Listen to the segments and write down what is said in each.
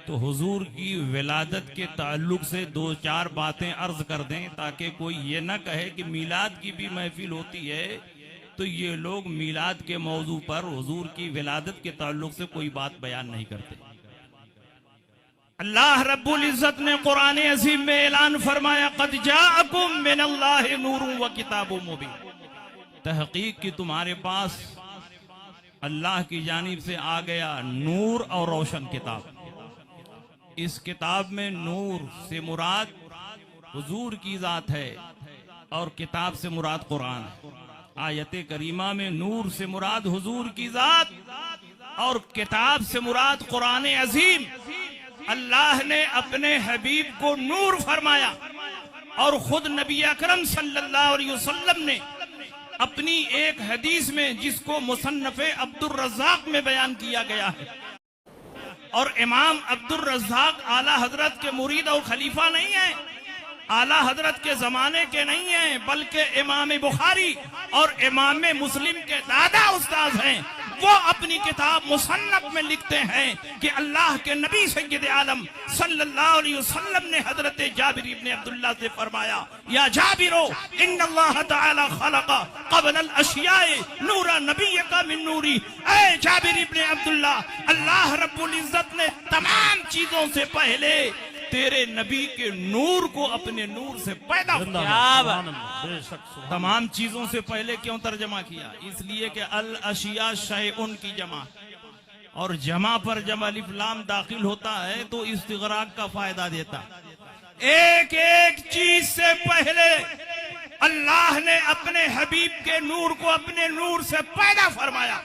तो हुजूर की विलादत के ताल्लुक से दो चार बातें अर्ज कर दें ताकि कोई ये ना कहे कि मीलाद की भी महफिल होती है तो ये लोग मीलाद के मौजू पर हुजूर की विलादत के ताल्लुक से कोई बात बयान नहीं करते। अल्लाह रब्बुल इज्जत ने कुरान अज़ीम में ऐलान फरमाया, क़द जाअकुम मिनल्लाहि नूरुन व किताबुम मुबीन, तहकीक कि तुम्हारे पास अल्लाह की जानिब से आ गया नूर और रोशन किताब। इस किताब में नूर से मुराद हुजूर की जात है और किताब से मुराद कुरान है। आयत करीमा में नूर से मुराद हुजूर की जात और किताब से मुराद कुरान अजीम। अल्लाह ने अपने हबीब को नूर फरमाया और खुद नबी अकरम सल्लल्लाहु अलैहि वसल्लम ने अपनी एक हदीस में, जिसको मुसन्नफ़े अब्दुर रज़्ज़ाक़ में बयान किया गया है, और इमाम अब्दुर रज़्ज़ाक़ आला हजरत के मुरीद और खलीफा नहीं है, आला हजरत के जमाने के नहीं है, बल्कि इमाम बुखारी और इमाम मुस्लिम के दादा उस्ताद हैं। वो अपनी किताब मुसन्नफ में लिखते हैं कि अल्लाह के नबी सय्यद आलम सल्लल्लाहु अलैहि वसल्लम ने हजरत जाबिर इब्न अब्दुल्लाह से फरमाया, या जाबिरो इन्नल्लाह तआला खलक़ क़ब्ल अल अशियाए नूरा नबिय्यका मिन नूरी। ऐ जाबिर इब्न अब्दुल्लाह, अल्लाह रब्बुल इज्जत ने तमाम चीजों से पहले तेरे नबी के नूर को अपने नूर से पैदा किया। तमाम चीजों से पहले क्यों तर्जमा किया? इसलिए कि अल अशिया शैउन की जमा, और जमा पर जब अलिफ लाम दाखिल होता है तो इस्तिगराक का फायदा देता। एक एक चीज से पहले अल्लाह ने अपने हबीब के नूर को अपने नूर से पैदा फरमाया,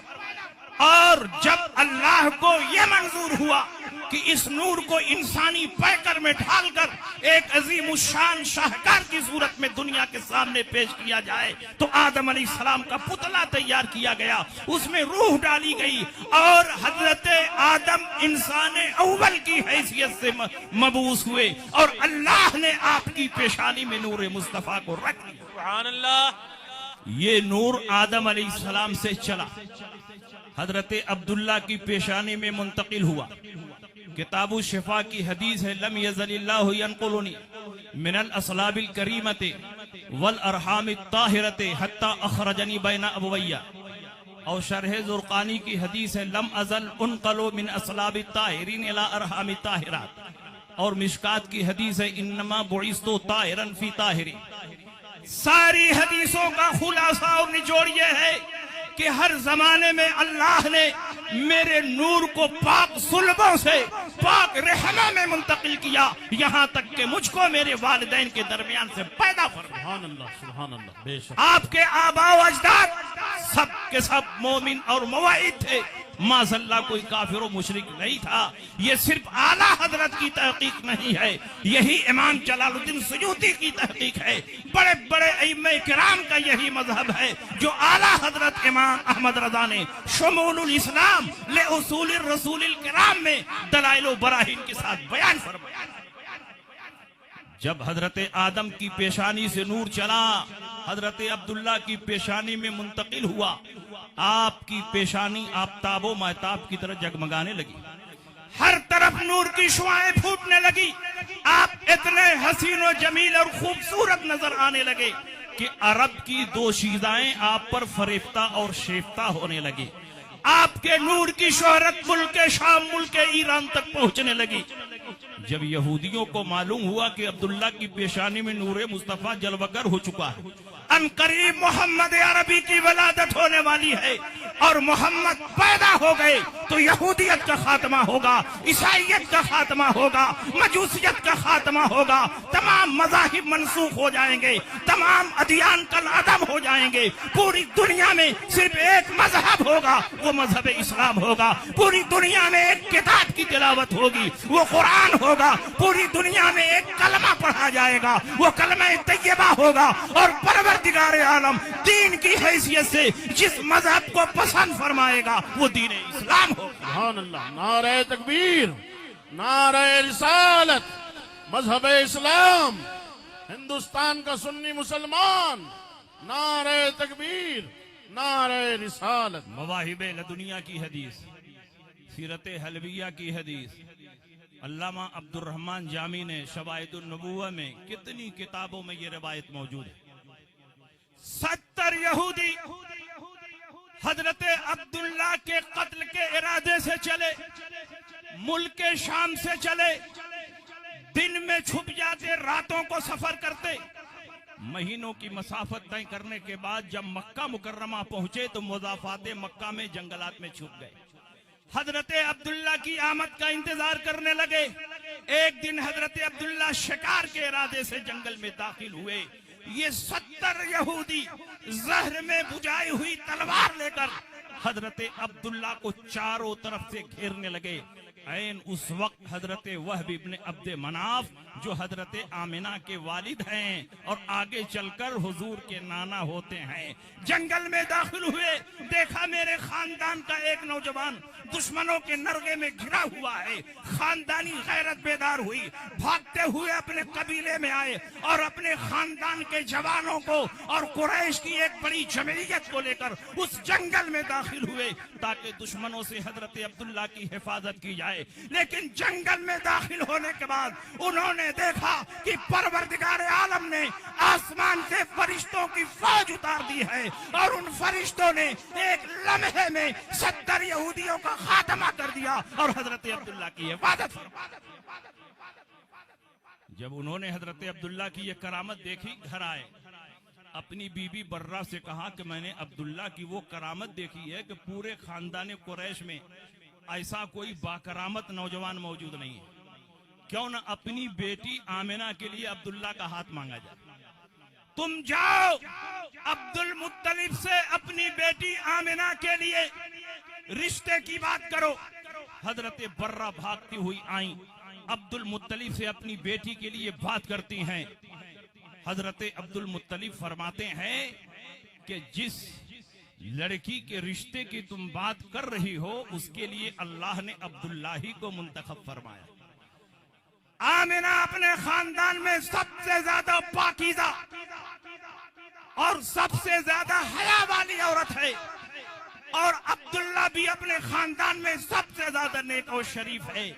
और जब अल्लाह को यह मंजूर हुआ कि इस नूर को इंसानी पैकर में ढालकर एक अजीमुशान शाहकार की सूरत में दुनिया के सामने पेश किया जाए, तो आदम अलैहिस्सलाम का पुतला तैयार किया गया, उसमें रूह डाली गई और हजरत आदम इंसान अव्वल की हैसियत से मबूस हुए, और अल्लाह ने आपकी पेशानी में नूर मुस्तफा को रख दिया। सुभान अल्लाह। ये नूर आदम अलैहिस्सलाम से चला, हजरत अब्दुल्ला की पेशानी में मुंतकिल हुआ। किताबु शिफा की हदीस है, लम यज़लिल्लाहु यनकुलुनी मिनल अस्लाबिल करीमते वल अरहामित ताहिरते हत्ता अखरजनी बैना अबवैया। और शरह ज़ुरक़ानी की हदीस है, लम अज़ल उनक़लु मिन अस्लाबित ताहिरीन इला अरहामित ताहिरात। और मिशकात की हदीस है, इन्नमा बुइस्तु ताहिरन फी ताहिरी। सारी हदीसों का खुलासा और निचोड़ ये है कि हर जमाने में अल्लाह ने मेरे नूर को पाक सुल्बों से पाक रहमा में मुंतकिल किया, यहाँ तक कि मुझको मेरे वालिदैन के दरमियान से पैदा फरमाया। सुभान अल्लाह, बेशक। आपके आबा व अजदाद सब के सब मोमिन और मुवाहिद थे, माज़अल्लाह कोई काफिर और मुशरिक नहीं था। ये सिर्फ आला हजरत की तहकीक नहीं है, यही इमाम जलालुद्दीन सुयूती की तहकीक है। बड़े बड़े अइम्मा किराम का यही मजहब है जो आला हजरत इमाम अहमद रजा ने शुमूलुल इस्लाम ले उसूल रसूलिल किराम में दलाइल व बराहीन के साथ बयान फरमाया। जब हजरत आदम की पेशानी से नूर चला, हजरत अब्दुल्ला की पेशानी में मुंतकिल हुआ, आपकी पेशानी आफताबो महताब की तरह जगमगाने लगी, हर तरफ नूर की शुआएं फूटने लगी। आप इतने हसीन और जमील और खूबसूरत नजर आने लगे कि अरब की दो शीजाएं आप पर फरेफ्ता और शेफ्ता होने लगी। आपके नूर की शोहरत मुल्क शाम, मुल्क ईरान तक पहुंचने लगी। जब यहूदियों को मालूम हुआ कि अब्दुल्ला की पेशानी में नूर मुस्तफा जलवगर हो चुका है, अनकरीब मोहम्मद अरबी की वलादत होने वाली है और मोहम्मद पैदा हो गए, तो यहूदियत का खात्मा होगा, ईसाइयत का खात्मा होगा, मजूसियत का खात्मा होगा, तमाम मज़ाहिब मनसूख हो जाएंगे, तमाम अदियान कल अदम हो जाएंगे। पूरी दुनिया में सिर्फ एक मजहब होगा, वो मजहब इस्लाम होगा। पूरी दुनिया में एक किताब की तिलावत होगी, वो कुरान होगा। पूरी दुनिया में एक कलमा पढ़ा जाएगा, वो कलमा तैयबा होगा। और परवरदिगार आलम दीन की हैसियत से जिस मजहब को पसंद फरमाएगा वो दीन इस्लाम होगा। सुभान अल्लाह। नारे तकबीर, नारे रिसालत, मजहब इस्लाम, हिंदुस्तान का सुन्नी मुसलमान, नारे तकबीर, नारे रिसालत। मवाहिब लदुनिया की हदीस, सीरत हलविया की हदीस, अल्लामा अब्दुल रहमान जामी ने शवाहिदुन नबुव्वा में कितनी किताबों में ये रिवायत मौजूद है। 70 यहूदी हजरत अब्दुल्ला के कत्ल के इरादे से चले, मुल्क शाम से चले, दिन में छुप जाते, रातों को सफर करते। महीनों की मसाफत तय करने के बाद जब मक्का मुकर्रमा पहुंचे तो मुज़ाफाते मक्का में जंगलात में छुप गए। हजरत अब्दुल्ला की आमद का इंतजार करने लगे। एक दिन हजरत अब्दुल्ला शिकार के इरादे से जंगल में दाखिल हुए। ये 70 यहूदी जहर में बुझाई हुई तलवार लेकर हजरत अब्दुल्ला को चारों तरफ से घेरने लगे। ऐन उस वक्त हजरत वहब इब्न अब्द मनाफ जो हजरत आमिना के वालिद हैं और आगे चलकर हुजूर के नाना होते हैं, जंगल में दाखिल हुए। देखा मेरे खानदान का एक नौजवान दुश्मनों के नरगे में घिरा हुआ है। खानदानी गैरत बेदार हुई, भागते हुए अपने कबीले में आए और अपने खानदान के जवानों को और कुरैश की एक बड़ी जमहूरियत को लेकर उस जंगल में दाखिल हुए ताकि दुश्मनों से हजरत अब्दुल्ला की हिफाजत की जाए। लेकिन जंगल में दाखिल होने के बाद उन्होंने देखा कि परवरदिगार आलम ने आसमान से फरिश्तों की फौज उतार दी है और उन फरिश्तों ने एक लम्हे में 70 यहूदियों का खात्मा कर दिया और हजरत अब्दुल्ला की हिफाजत। जब उन्होंने हजरत अब्दुल्ला की ये करामत देखी, घर आए, अपनी बीबी बर्रा से कहा कि मैंने अब्दुल्ला की वो करामत देखी है कि पूरे खानदान कुरैश में ऐसा कोई बाकरामत नौजवान मौजूद नहीं है। क्यों न अपनी बेटी आमिना के लिए अब्दुल्ला का हाथ मांगा जाए। तुम जाओ अब्दुल मुत्तलिब से अपनी बेटी आमिना के लिए रिश्ते की बात करो। हजरत बर्रा भागती हुई आई, अब्दुल मुत्तलिब से अपनी बेटी के लिए बात करती हैं। हजरत अब्दुल मुत्तलिब फरमाते हैं कि जिस लड़की के रिश्ते की तुम बात कर रही हो उसके लिए अल्लाह ने अब्दुल्ला ही को मुंतखब फरमाया। आमिना अपने खानदान में सबसे ज्यादा पाकीज़ा और सबसे ज्यादा हया वाली औरत है और अब्दुल्ला भी अपने खानदान में सबसे ज्यादा नेक और शरीफ है,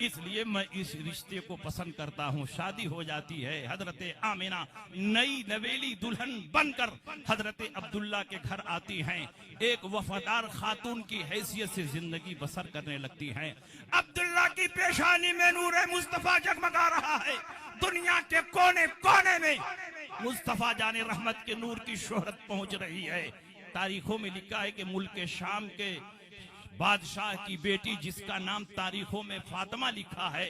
इसलिए मैं इस रिश्ते को पसंद करता हूँ। शादी हो जाती है। हजरत आमिना नई नवेली दुल्हन बनकर हजरत अब्दुल्ला के घर आती हैं। एक वफादार खातून की हैसियत से जिंदगी बसर करने लगती हैं। अब्दुल्ला की पेशानी में नूर मुस्तफा जगमगा रहा है। दुनिया के कोने कोने में मुस्तफा जाने रहमत के नूर की शोहरत पहुंच रही है। तारीखों में लिखा है कि मुल्क शाम के बादशाह की बेटी जिसका नाम तारीखों में फातिमा लिखा है,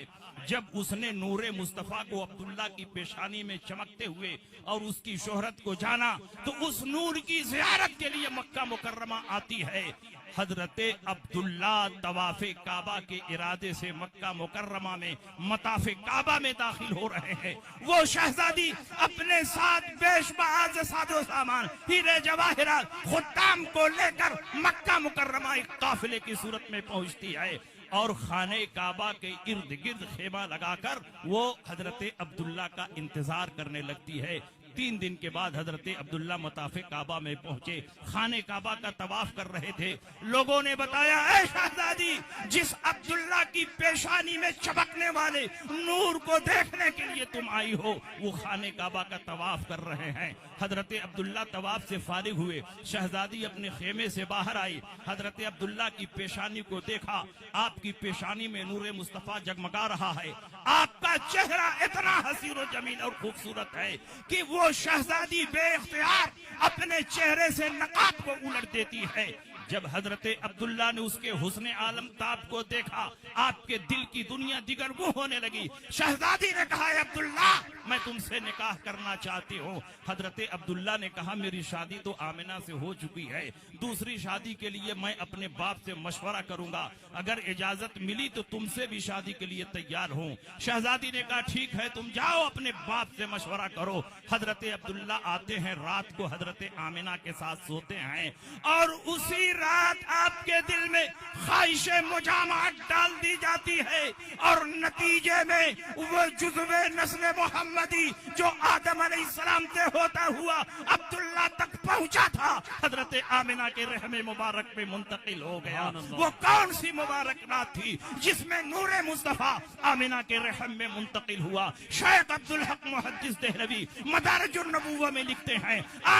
जब उसने नूरे मुस्तफा को अब्दुल्ला की पेशानी में चमकते हुए और उसकी शोहरत को जाना तो उस नूर की जियारत के लिए मक्का मुकर्रमा आती है। हजरत अब्दुल्ला तवाफे काबा के इरादे से मक्का मुकर्रमा में मताफे काबा में दाखिल हो रहे हैं। वो शहजादी अपने साथ बेशबाज साजो सामान, हीरे जवाहिरात, खुद्दाम को लेकर मक्का मुकर्रमा एक काफिले की सूरत में पहुंचती है और खाने काबा के इर्द गिर्द खेमा लगाकर वो हजरत अब्दुल्ला का इंतजार करने लगती है। 3 दिन के बाद हजरत अब्दुल्ला मताफे काबा में पहुंचे, खाने काबा का तवाफ कर रहे थे। लोगों ने बताया, ऐ शहजादी, जिस अब्दुल्ला की पेशानी में चमकने वाले नूर को देखने के लिए तुम आई हो वो खाने काबा का तवाफ कर रहे हैं। हजरत अब्दुल्ला तवाफ से फारिग हुए, शहजादी अपने खेमे से बाहर आई, हजरत अब्दुल्ला की पेशानी को देखा। आपकी पेशानी में नूर मुस्तफा जगमगा रहा है। आपका चेहरा इतना हसीन और जमील और खूबसूरत है कि वो शहजादी बेइख्तियार अपने चेहरे से नकाब को उलट देती है। जब हजरत अब्दुल्ला ने उसके हुस्ने आलम ताब को देखा, आपके दिल की दुनिया दिगरगू होने लगी। शहजादी ने कहा, अब्दुल्ला, मैं तुमसे निकाह करना चाहती हूँ। हजरत अब्दुल्ला ने कहा, मेरी शादी तो आमिना से हो चुकी है, दूसरी शादी के लिए मैं अपने बाप से मशवरा करूंगा, अगर इजाजत मिली तो तुमसे भी शादी के लिए तैयार हूँ। शहजादी ने कहा, ठीक है, तुम जाओ अपने बाप से मशवरा करो। हजरत अब्दुल्ला आते हैं, रात को हजरत आमिना के साथ सोते हैं और उसी रात आपके दिल में ख्वाहिशे मुजामत डाल दी जाती है और नतीजे में वो जुज़्वे नस्ल मोहम्मदी जो आदम अलैहिस्सलाम से होता हुआ अब्दुल्ला तक पहुंचा था हजरत आमिना के रहमे मुबारक में मुंतकिल हो गया। वो कौन सी मुबारक रात थी जिसमें नूरे मुस्तफा आमिना के रहम में मुंतकिल हुआ। शेख अब्दुल हक मुहद्दिस देहलवी मदारिजुन नबुव्वा में लिखते हैं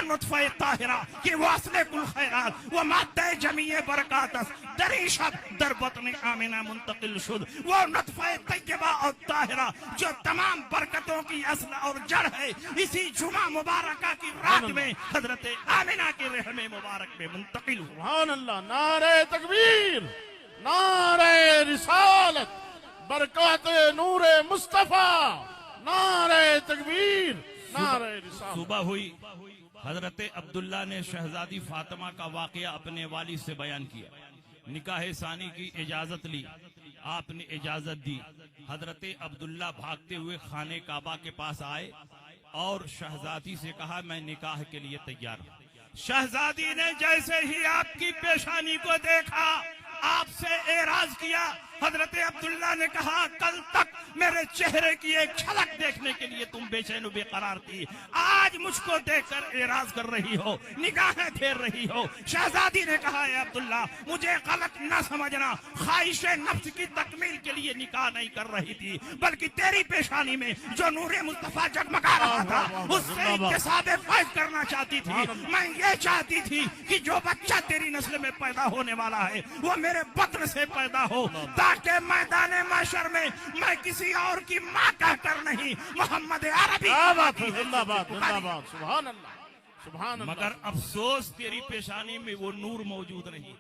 नुत्फ़े ताहिरा कि वास्ले कुल खैरात व माद्दे जमीए बरकातस दरीशत दर बत्न आमिना मुंतकिल शुद। वो नुत्फ़े तय्यबा और ताहिरा जो तमाम बरकतों की असल और जड़ है इसी जुमा मुबारका की रात में हजरत आमिना के रहमे मुबारक में मुंतकिल हुआ। सुभान अल्लाह। नारे तकबीर, नारे रिसालत, बरकत नूरे मुस्तफा, नारे तकबीर, नारे रिसालत। सुबह हुई, हजरत अब्दुल्ला ने शहजादी फातिमा का वाकया अपने वाली से बयान किया। निकाह सानी की इजाजत ली, आपने इजाजत दी। हजरत अब्दुल्ला भागते हुए खाने काबा के पास आए और शहजादी से कहा मैं निकाह के लिए तैयार हूं। शहजादी ने जैसे ही आपकी पेशानी को देखा आपसे एराज किया। हजरत अब्दुल्ला ने कहा कल तक मेरे चेहरे की एक झलक देखने के लिए तुम बेचैन बेकरार थी, आज मुझको देखकर एराज कर रही हो, निगाहें फेर रही हो। शहजादी ने कहा अब्दुल्ला मुझे गलत न समझना, ख्वाहिश नफ्स की तकमील के लिए निकाह नहीं कर रही थी, बल्कि तेरी पेशानी में जो नूरे मुस्तफा जगमगा रहा था उससे इंतसाब फैज करना चाहती थी। मैं ये चाहती थी कि जो बच्चा तेरी नस्ल में पैदा होने वाला है वो मेरे बत्न से पैदा हो, ताकि मैदान माशर में मैं किसी और की माँ कहकर नहीं मोहम्मद अरबी। जिंदाबाद जिंदाबाद, सुभान अल्लाह सुभान अल्लाह। मगर अफसोस तेरी पेशानी में वो नूर मौजूद नहीं,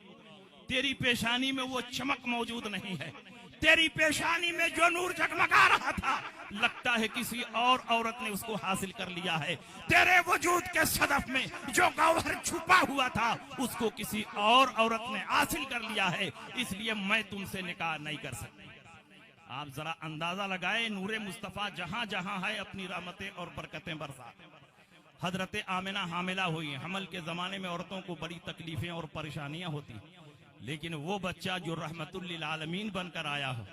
तेरी पेशानी में वो चमक मौजूद नहीं है। तेरी पेशानी में जो नूर जगमगा रहा था लगता है किसी और औरत ने उसको हासिल कर लिया है। तेरे वजूद के सदफ में जो गौहर छुपा हुआ था उसको किसी और औरत ने हासिल कर लिया है, इसलिए मैं तुमसे निकाह नहीं कर सकती। आप जरा अंदाजा लगाए नूरे मुस्तफा जहां जहां है अपनी रहमतें और बरकतें बरसा। हजरत आमिना हामिला हुई। हमल के जमाने में औरतों को बड़ी तकलीफें और परेशानियां होती, लेकिन वो बच्चा जो रहमतुल लिल आलमीन बनकर आया हो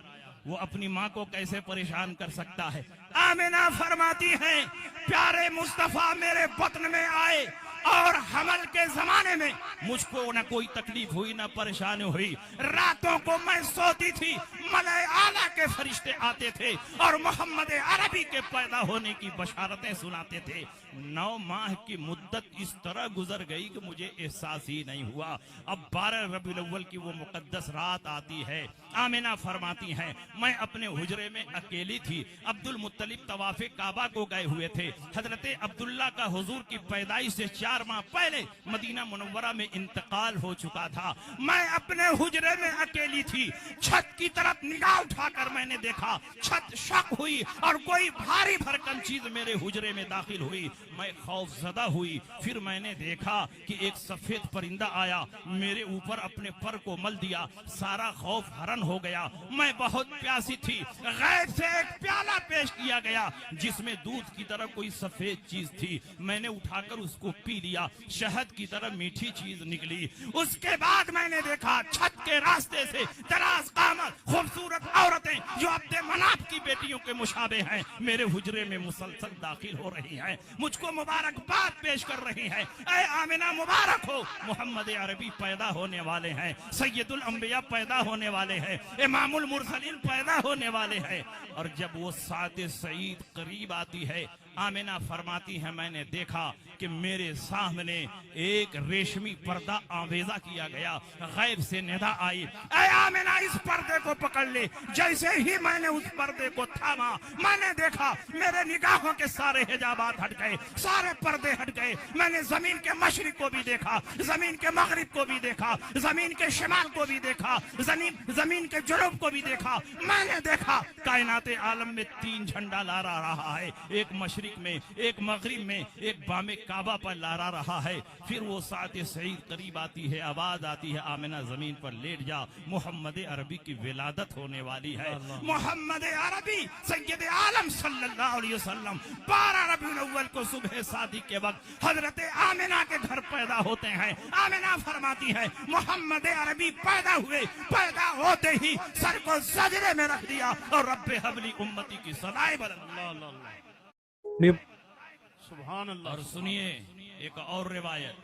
वो अपनी माँ को कैसे परेशान कर सकता है। आमिना फरमाती हैं प्यारे मुस्तफा मेरे बत्न में आए और हमल के जमाने में मुझको न कोई तकलीफ हुई न परेशानी हुई। रातों को मैं सोती थी, मलाए आला के फरिश्ते आते थे और मोहम्मद अरबी के पैदा होने की बशारतें सुनाते थे। 9 माह की मुद्दत इस तरह गुजर गई कि मुझे एहसास ही नहीं हुआ। अब 12 रबीउल अव्वल की वो मुकद्दस रात आती है। आमिना फरमाती हैं मैं अपने हुजरे में अकेली थी। अब्दुल मुत्तलिब तवाफे काबा को गए हुए थे। हजरत अब्दुल्ला का हुजूर की पैदाइश से 4 माह पहले मदीना मुनव्वरा में इंतकाल हो चुका था। मैं अपने हुजरे में अकेली थी। छत की तरफ निगाह उठाकर मैंने देखा, छत शक हुई और कोई भारी भरकम चीज मेरे हुजरे में दाखिल हुई। मैं खौफजदा हुई। फिर मैंने देखा कि एक सफेद परिंदा आया, मेरे ऊपर अपने पर को मल दिया। सारा खौफ हरन हो गया। मैं बहुत प्यासी थी। गैब से एक प्याला पेश किया गया जिसमें दूध की तरह कोई सफेद चीज थी। मैंने उठाकर उसको पी लिया। शहद की तरह मीठी चीज निकली। उसके बाद मैंने देखा छत के रास्ते से दराज कामत खूबसूरत औरतें जो अब्दे मनाफ की बेटियों के मुशाबे हैं मेरे हुजरे में मुसलसल दाखिल हो रही हैं, मुझको मुबारकबाद पेश कर रही हैं। ऐ आमिना मुबारक हो, मोहम्मद अरबी पैदा होने वाले हैं, सैयदुल अंबिया पैदा होने वाले हैं, इमामुल मुरसलीन पैदा होने वाले हैं। और जब वो सात सईद करीब आती है आमिना फरमाती है मैंने देखा कि मेरे सामने एक रेशमी पर्दा आवेजा किया गया। गैब से निदा आई ऐ आमिना इस पर्दे को पकड़ ले। जैसे ही मैंने उस पर्दे को थामा मैंने देखा मेरे निगाहों के सारे हिजाबात हट गए, सारे पर्दे हट गए। मैंने जमीन के मशरिक को भी देखा, जमीन के मगरिब को भी देखा, जमीन के शिमाल को भी देखा, जमीन के जुनूब को भी देखा। मैंने देखा कायनात आलम में 3 झंडा लहरा रहा है, एक मशरिक में, एक मगरिब में, एक बामे काबा पर लहरा रहा है। फिर वो सात सईद करीब आती है, आवाज आती है आमिना जमीन पर लेट जा, मोहम्मद अरबी की विलादत होने वाली है। मोहम्मद अरबी सैयद आलम सल्लल्लाहु अलैहि वसल्लम 12 रबीउल अव्वल को सुबह शादी के वक्त हजरत आमिना के घर पैदा होते हैं। आमिना फरमाती है मोहम्मद अरबी पैदा हुए, पैदा होते ही सर को सजदे में रख दिया और रब्बे हबली उम्मती की सदाए बुलंद। सुभान अल्लाह। और सुनिए एक और रिवायत,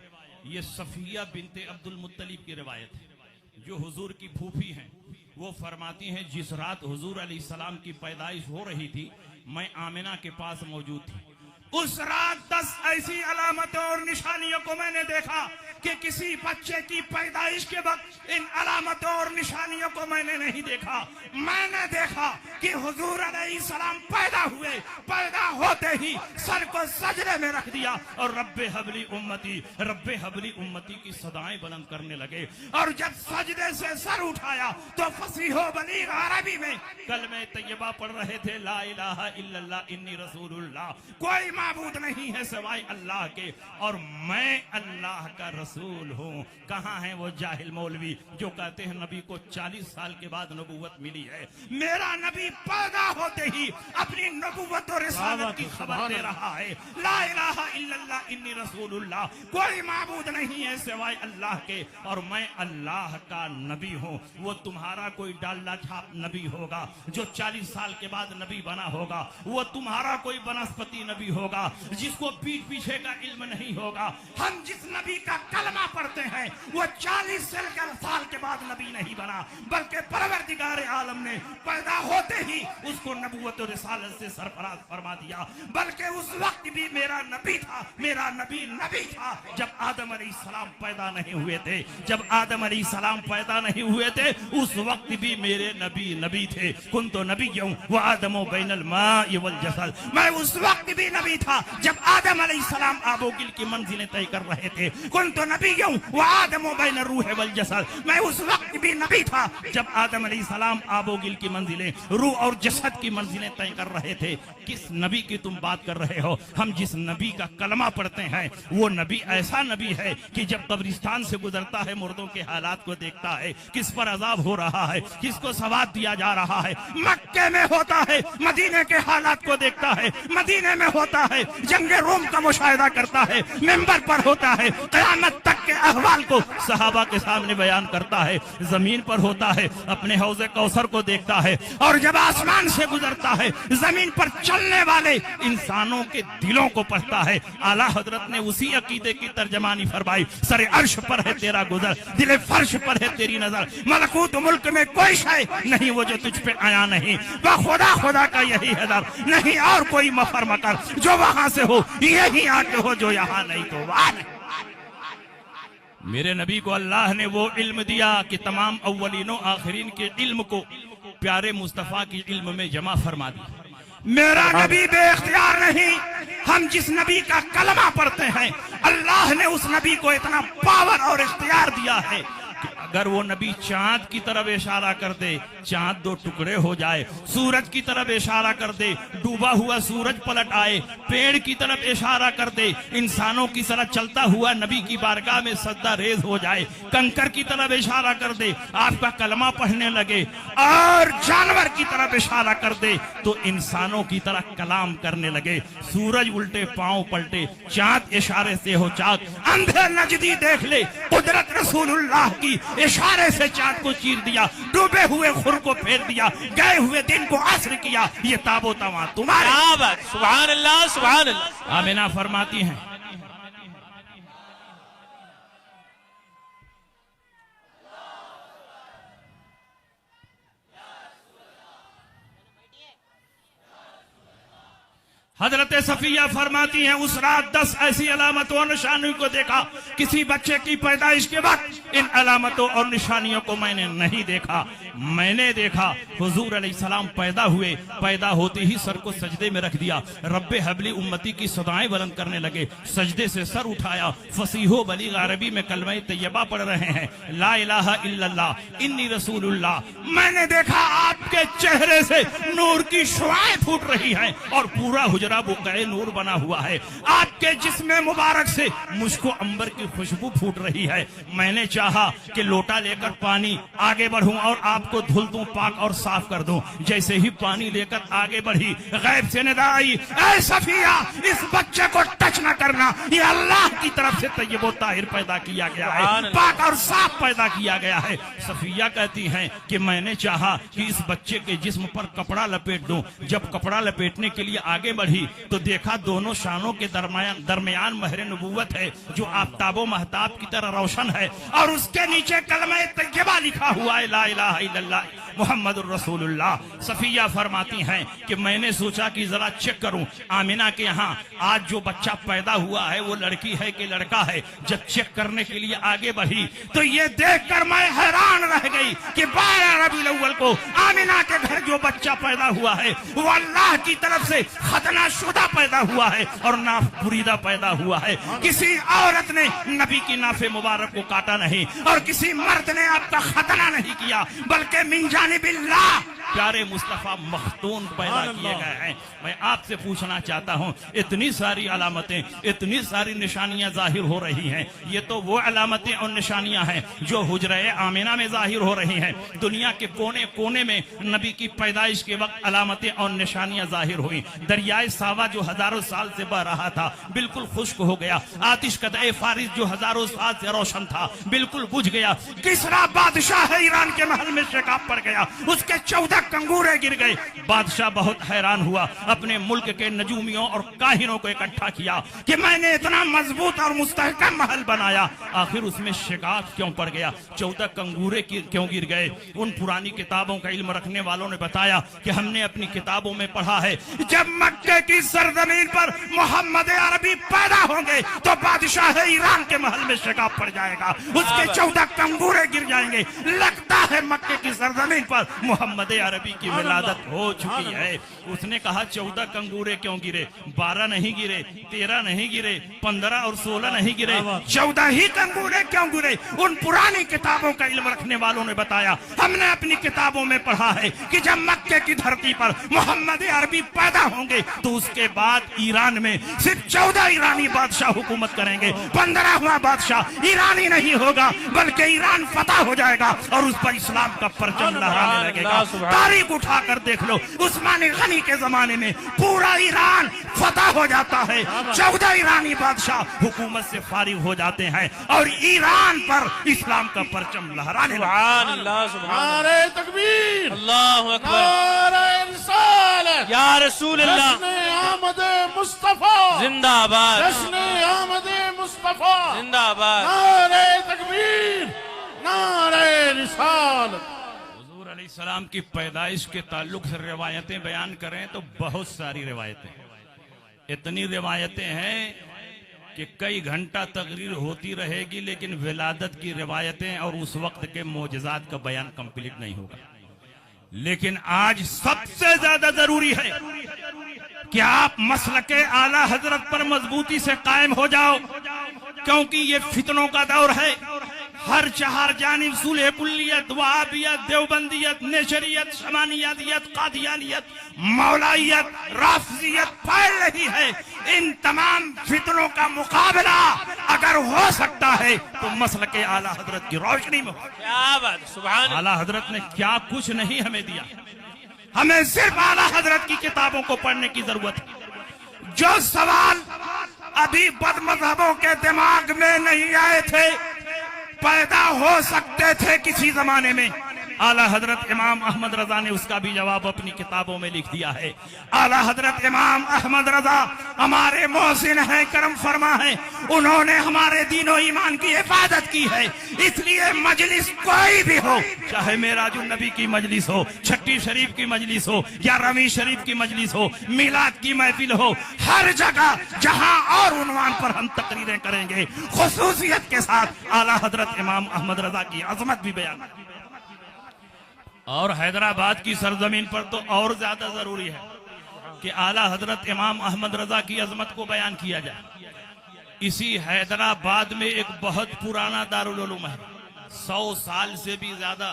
ये सफिया बिनते अब्दुल मुत्तलिब की रिवायत है, जो हुजूर की फूफी हैं। वो फरमाती हैं, जिस रात हुजूर अलैहिस्सलाम की पैदाइश हो रही थी, मैं आमिना के पास मौजूद थी। उस रात 10 ऐसी अलामतों और निशानियों को मैंने देखा कि किसी बच्चे की पैदाइश के वक्त इन अलामतों और निशानियों को मैंने नहीं देखा। मैंने देखा कि हुजूर अलैहिस्सलाम पैदा हुए, पैदा होते ही सर को सजदे में रख दिया और रब्बे हबली उम्मती की सदाएं बुलंद करने लगे। और जब सजदे से सर उठाया तो फसीहो बलीग अरबी में कलमे तैयबा पढ़ रहे थे, ला इलाहा इल्लल्लाह इन्नी रसूलुल्लाह, कोई माबूद नहीं है सिवाय अल्लाह के और मैं अल्लाह का रसूल हूँ। कहाँ है वो जाहिल मौलवी जो कहते हैं नबी को 40 साल के बाद नबूवत मिली है। मेरा नबी पैदा होते ही अपनी नबूवत और रिसालत की खबर दे रहा है, ला इलाहा इल्लल्लाह इन्नी रसूलुल्लाह, कोई माबूद नहीं है सिवाय अल्लाह के और मैं अल्लाह का नबी हूँ। वो तुम्हारा कोई डालडा छाप नबी होगा जो 40 साल के बाद नबी बना होगा, वो तुम्हारा कोई वनस्पति नबी होगा जिसको पीठ पीछे का इल्म नहीं होगा। हम जिस नबी का कलमा पढ़ते हैं वो 40 साल के बाद नबी नहीं बना, बल्कि परवरदिगार आलम ने पैदा होते ही उसको नबूवत और रिसालत से सरफराज फरमा दिया। बल्कि उस वक्त भी मेरा नबी था जब आदम अलैहिस्सलाम पैदा नहीं हुए थे। जब आदम अलैहिस्सलाम पैदा नहीं हुए थे उस वक्त भी मेरे नबी थे। कुंतु नबिय्युं व आदमु बैनल माइ वल जसद, मैं उस वक्त भी नबी था जब आदम अलैहिस्सलाम आबोगिल की मंजिलें तय कर रहे थे। कुंतु नबिय्युं व आदमु बैन रूह वल जसद, मैं उस वक्त भी नबी था जब आदम अलैहिस्सलाम आबोगिल की मंजिलें रूह और जसद की मंजिलें तय कर रहे थे। किस नबी की तुम बात कर रहे हो? हम जिस नबी का कलमा पढ़ते हैं वो नबी ऐसा नबी है कि जब कब्रिस्तान से गुजरता है मुर्दों के हालात को देखता है, किस पर अजाब हो रहा है, किसको सवाब दिया जा रहा है। मक्के में होता है, मदीने के हालात को देखता है, मदीने में होता है, जंगे रोम का मुशाहिदा करता है, मिंबर पर होता है, क़यामत तक के अहवाल को सहाबा के सामने बयान करता है, जमीन पर होता है, अपने हौज़े कौसर को देखता है और जब आसमान से गुजरता है जमीन पर चलने वाले इंसानों के दिलों को पढ़ता है। आला हजरत ने उसी अकीदे की तर्जमानी फरमाई, सरे अर्श पर है तेरा गुजर, दिले फर्श पर है तेरी नजर, मलकूत मुल्क में कोई शय नहीं वो जो तुझ पे आया नहीं, वह खुदा का यही है दर, नहीं और कोई मफर मकर, जो वहां से हो यही आके हो, जो यहाँ नहीं तो वहां नहीं। मेरे नबी को अल्लाह ने वो इल्म दिया कि तमाम अव्वलीनों आखिरीन के इल्म को प्यारे मुस्तफा की इल्म में जमा फरमा दिया। मेरा नबी बेख्तियार नहीं, हम जिस नबी का कलमा पढ़ते हैं अल्लाह ने उस नबी को इतना पावर और इख्तियार दिया है कि अगर वो नबी चांद की तरफ इशारा कर दे चांद 2 टुकड़े हो जाए, सूरज की तरफ इशारा कर दे डूबा हुआ सूरज पलट आए, पेड़ की तरफ इशारा कर दे इंसानों की तरह चलता हुआ नबी की बारगाह में सजदा रेज हो जाए, कंकर की तरफ इशारा कर दे आपका कलमा पढ़ने लगे और जानवर की तरफ इशारा कर दे तो इंसानों की तरह कलाम करने लगे। सूरज उल्टे पांव पलटे, चांद इशारे से हो चाक, अंधे नजदी देख ले, कुदरत रसूलुल्लाह की इशारे से चांद को चीर दिया, डूबे हुए खुर को फेर दिया, गए हुए दिन को असर किया, ये ताबो तवा तुम्हारे। सुभान अल्लाह सुभान अल्लाह। आमिना फरमाती हैं हजरत सफिया फरमाती हैं उस रात 10 ऐसी अलामतों और निशानियों को देखा, किसी बच्चे की पैदाइश के वक्त इन अलामतों और निशानियों को मैंने नहीं देखा। मैंने देखा हुजूर अलैहिस्सलाम पैदा हुए, पैदा होते ही सर को सजदे में रख दिया, रब्बे हबली उम्मती की सदाएं बुलंद करने लगे, सजदे से सर उठाया, फसीहो बलीग अरबी में कलमा तैयबा पढ़ रहे हैं, ला इलाहा इल्लल्लाह इन्नी रसूलुल्लाह। मैंने देखा आपके चेहरे से नूर की शुआएं फूट रही हैं और पूरा हुजरा बुक़ए नूर बना हुआ है, आपके जिस्म मुबारक से मुझको अंबर की खुशबू फूट रही है। मैंने चाहा कि लोटा लेकर पानी आगे बढ़ूं और आपको धुल दूं, पाक और साफ कर दूं। जैसे ही पानी लेकर आगे बढ़ी गैब से निदा आई, ऐ सफिया इस बच्चे को टच न करना, ये अल्लाह की तरफ से तय्यब व ताहिर पैदा किया गया है, पाक और साफ पैदा किया गया है। सफिया कहती हैं कि मैंने चाहा कि इस बच्चे के के जिस्म पर कपड़ा लपेट दूं। जब कपड़ा लपेटने के लिए आगे बढ़ी तो देखा दोनों शानों के दरमियान महर नबूवत है जो आफताबो महताब की तरह रोशन है, और उसके नीचे कलमा तैयबा लिखा हुआ है, ला इलाहा इल्लल्लाह मुहम्मदुर रसूलुल्लाह। सफिया फरमाती हैं कि मैंने सोचा कि जरा चेक करूं आमिना के यहाँ आज जो बच्चा पैदा हुआ है वो लड़की है कि लड़का है। जब चेक करने के लिए आगे बढ़ी तो ये देखकर मैं हैरान रह गई कि 12 रबीउल अव्वल को आमिना के घर जो बच्चा पैदा हुआ है वो अल्लाह की तरफ से खतना शुदा पैदा हुआ है और नाफ बुरीदा पैदा हुआ है। किसी औरत ने नबी की नाफे मुबारक को काटा नहीं और किसी मर्द ने आपका खतना नहीं किया, बल्कि मिन जानिबिल्लाह प्यारे मुस्तफा मखतून पैदा किए गए हैं। मैं आपसे पूछना चाहता हूं, इतनी सारी अलामतें, इतनी सारी निशानियां जाहिर हो रही हैं, ये तो वो अलामतें और निशानियां हैं जो हुजरे आमिना में जाहिर हो रही हैं। दुनिया के कोने कोने में नबी की पैदाइश के वक्त अलामतें और निशानियां जाहिर हुई। दरियाए सावा जो हजारों साल से बह रहा था बिल्कुल खुश्क हो गया। आतिश कदे फारिस जो हजारों साल से रोशन था बिल्कुल बुझ गया। किसरा बादशाह है ईरान के महल में शिकाब पड़ गया, उसके 14 कंगूरे गिर गए। बादशाह बहुत हैरान हुआ, अपने मुल्क के नजूमियों और काहिनों को इकट्ठा किया कि मैंने इतना मजबूत और मुस्तहकम महल बनाया, आखिर उसमें शिकाब क्यों पड़ गया, 14 कंगूरे क्यों गिर गए। उन पुरानी किताबों का इल्म रखने वालों ने बताया कि हमने अपनी किताबों में पढ़ा है जब मक्के की सरजमीन पर मोहम्मद अरबी पैदा होंगे तो बादशाह ईरान के महल में शिकाब पड़ जाएगा, उसके 14 कंगूरे गिर जाएंगे। लगता है मक्के की सरजमीन पर मोहम्मद अरबी की विलादत हो चुकी है। उसने कहा 14 कंगूरे क्यों गिरे, 12 नहीं गिरे, 13 नहीं गिरे, 15 और 16 नहीं गिरे, 14 ही कंगूरे क्यों गिरे। उन पुरानी किताबों का इल्म रखने वालों ने बताया हमने अपनी किताबों में पढ़ा है कि जब मक्के की धरती पर मोहम्मद अरबी पैदा होंगे तो उसके बाद ईरान में सिर्फ 14 ईरानी बादशाह हुकूमत करेंगे, 15वां बादशाह ईरानी नहीं होगा बल्कि ईरान फतह हो जाएगा और उस पर इस्लाम का परचम लहराने लगेगा। तारीख उठाकर देख लो, उस्मानी गनी के जमाने में पूरा ईरान फतह हो जाता है, 14 ईरानी बादशाह हुकूमत से फारिग हो जाते हैं और ईरान पर इस्लाम का परचम लहराने नारे तकबीर, अल्लाहु अकबर, नारे रिसालत, या रसूल अल्लाह, जश्न आमद मुस्तफा जिंदाबाद, जश्न आमद मुस्तफा जिंदाबाद, नारे तकबीर, नारे रिसालत। हुजूर अलैहिस्सलाम की पैदाइश के ताल्लुक से रिवायतें बयान करें तो बहुत सारी रिवायतें, इतनी रिवायतें हैं कि कई घंटा तकरीर होती रहेगी लेकिन विलादत की रिवायतें और उस वक्त के मोजज़ात का बयान कंप्लीट नहीं होगा। लेकिन आज सबसे ज्यादा जरूरी है कि आप मसलके आला हजरत पर मजबूती से कायम हो जाओ, क्योंकि ये फितनों का दौर है। हर चार जानिब सुलह कुल्लियत, वहाबियत, देवबंदियत, नेशरियत, शमानियत, कादियानियत, मौलाइयत, राफजियत फैल रही है। इन तमाम फितनों का मुकाबला अगर हो सकता है तो मसलके आला हजरत की रोशनी में हो। क्या बात, सुभान आला हजरत ने क्या कुछ नहीं हमें दिया, हमें सिर्फ आला हजरत की किताबों को पढ़ने की जरूरत है। जो सवाल अभी बदमज़हबों के दिमाग में नहीं आए थे, पैदा हो सकते थे किसी जमाने में, आला हजरत इमाम अहमद रजा ने उसका भी जवाब अपनी किताबों में लिख दिया है। आला हजरत इमाम अहमद रजा हमारे मोहसिन हैं, करम फरमा हैं, उन्होंने हमारे दीनो ईमान की हिफाजत की है। इसलिए मजलिस कोई भी हो, चाहे मेराजुन नबी की मजलिस हो, छठी शरीफ की मजलिस हो या रवी शरीफ की मजलिस हो, मिलाद की महफिल हो, हर जगह जहां और उन्वान पर हम तकरीरें करेंगे, खुसूसियत के साथ आला हजरत इमाम अहमद रजा की अजमत भी बयान। और हैदराबाद की सरजमीन पर तो और ज्यादा जरूरी है कि आला हजरत इमाम अहमद रजा की अजमत को बयान किया जाए। इसी हैदराबाद में एक बहुत पुराना दारुल उलूम है, 100 साल से भी ज्यादा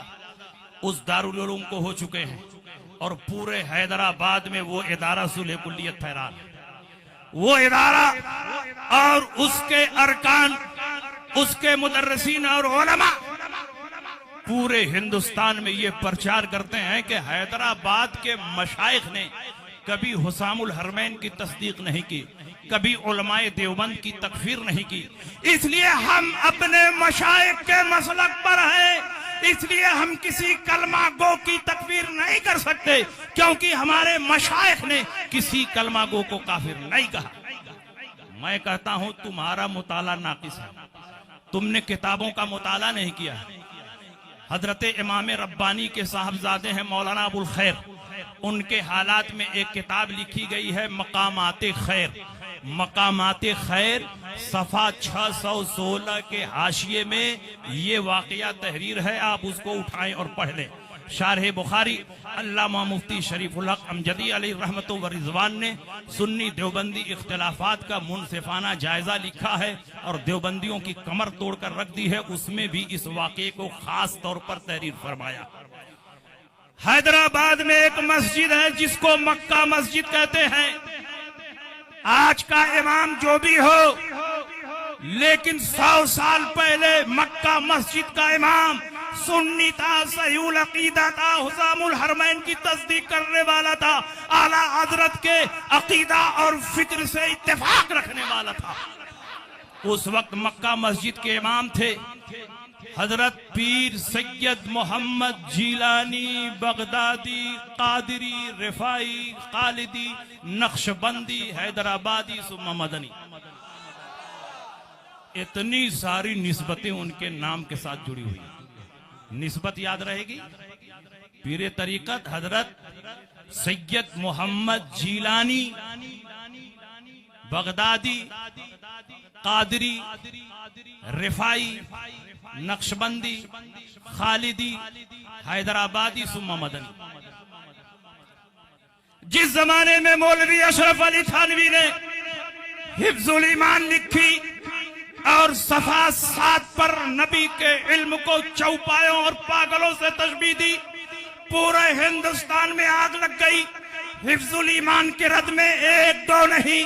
उस दारुल उलूम को हो चुके हैं और पूरे हैदराबाद में वो इदारा सुलह कुल्लियत फहरान, वो इदारा और उसके अरकान, उसके मुदर्रिसीन और उलमा पूरे हिंदुस्तान में ये प्रचार करते हैं कि हैदराबाद के मशाइख ने कभी हुसामुल हरमैन की तस्दीक नहीं की, कभी उलमाए देवबंद की तकफीर नहीं की। इसलिए हम अपने मशाइख के मसलक पर हैं, इसलिए हम किसी कलमा गो की तकफीर नहीं कर सकते, क्योंकि हमारे मशाइख ने किसी कलमा गो को काफिर नहीं कहा। मैं कहता हूं तुम्हारा मुताला नाकिस है, तुमने किताबों का मुताला नहीं किया। हजरत इमाम रब्बानी के साहबजादे हैं मौलाना अबुल खैर, उनके हालात में एक किताब लिखी गई है मकामाते खैर। मकामाते खैर सफा 616 के हाशिये में ये वाकया तहरीर है, आप उसको उठाएं और पढ़ लें। शारह बुखारी अल्लामा मुफ्ती शरीफुल हक अमजदी अलैहि रहमतु व रिजवान ने सुन्नी देवबंदी इख्तिलाफात का मुनसिफाना जायजा लिखा है और देवबंदियों की कमर तोड़कर रख दी है। उसमें भी इस वाक़े को खास तौर पर तहरीर फरमाया। हैदराबाद में एक मस्जिद है जिसको मक्का मस्जिद कहते हैं। आज का इमाम जो भी हो, लेकिन 100 साल पहले मक्का मस्जिद का इमाम सुन्नी था, सहीउल अकीदा था, हुसामुल हरमैन की तस्दीक करने वाला था, आला हजरत के अकीदा और फिक्र से इत्तेफाक रखने वाला था। उस वक्त मक्का मस्जिद के इमाम थे हजरत पीर सैयद मोहम्मद जीलानी बगदादी कादरी रिफाई खालिदी नक्शबंदी हैदराबादी सुम्मा मदनी। इतनी सारी निस्बतें उनके नाम के साथ जुड़ी हुई। निस्बत याद रहेगी, पीर तरीकत हजरत सैयद मोहम्मद जीलानी बगदादी कादरी रिफाई नक्शबंदी खालिदी हैदराबादी सुम्मा मदनी। जिस जमाने में मौलवी अशरफ अली थानवी ने हिफ्जुल ईमान लिखी और सफा 7 पर नबी के इल्म को चौपायों और पागलों से तशबीह दी, पूरे हिंदुस्तान में आग लग गई। हिफ्जुल ईमान के रद में 1-2 नहीं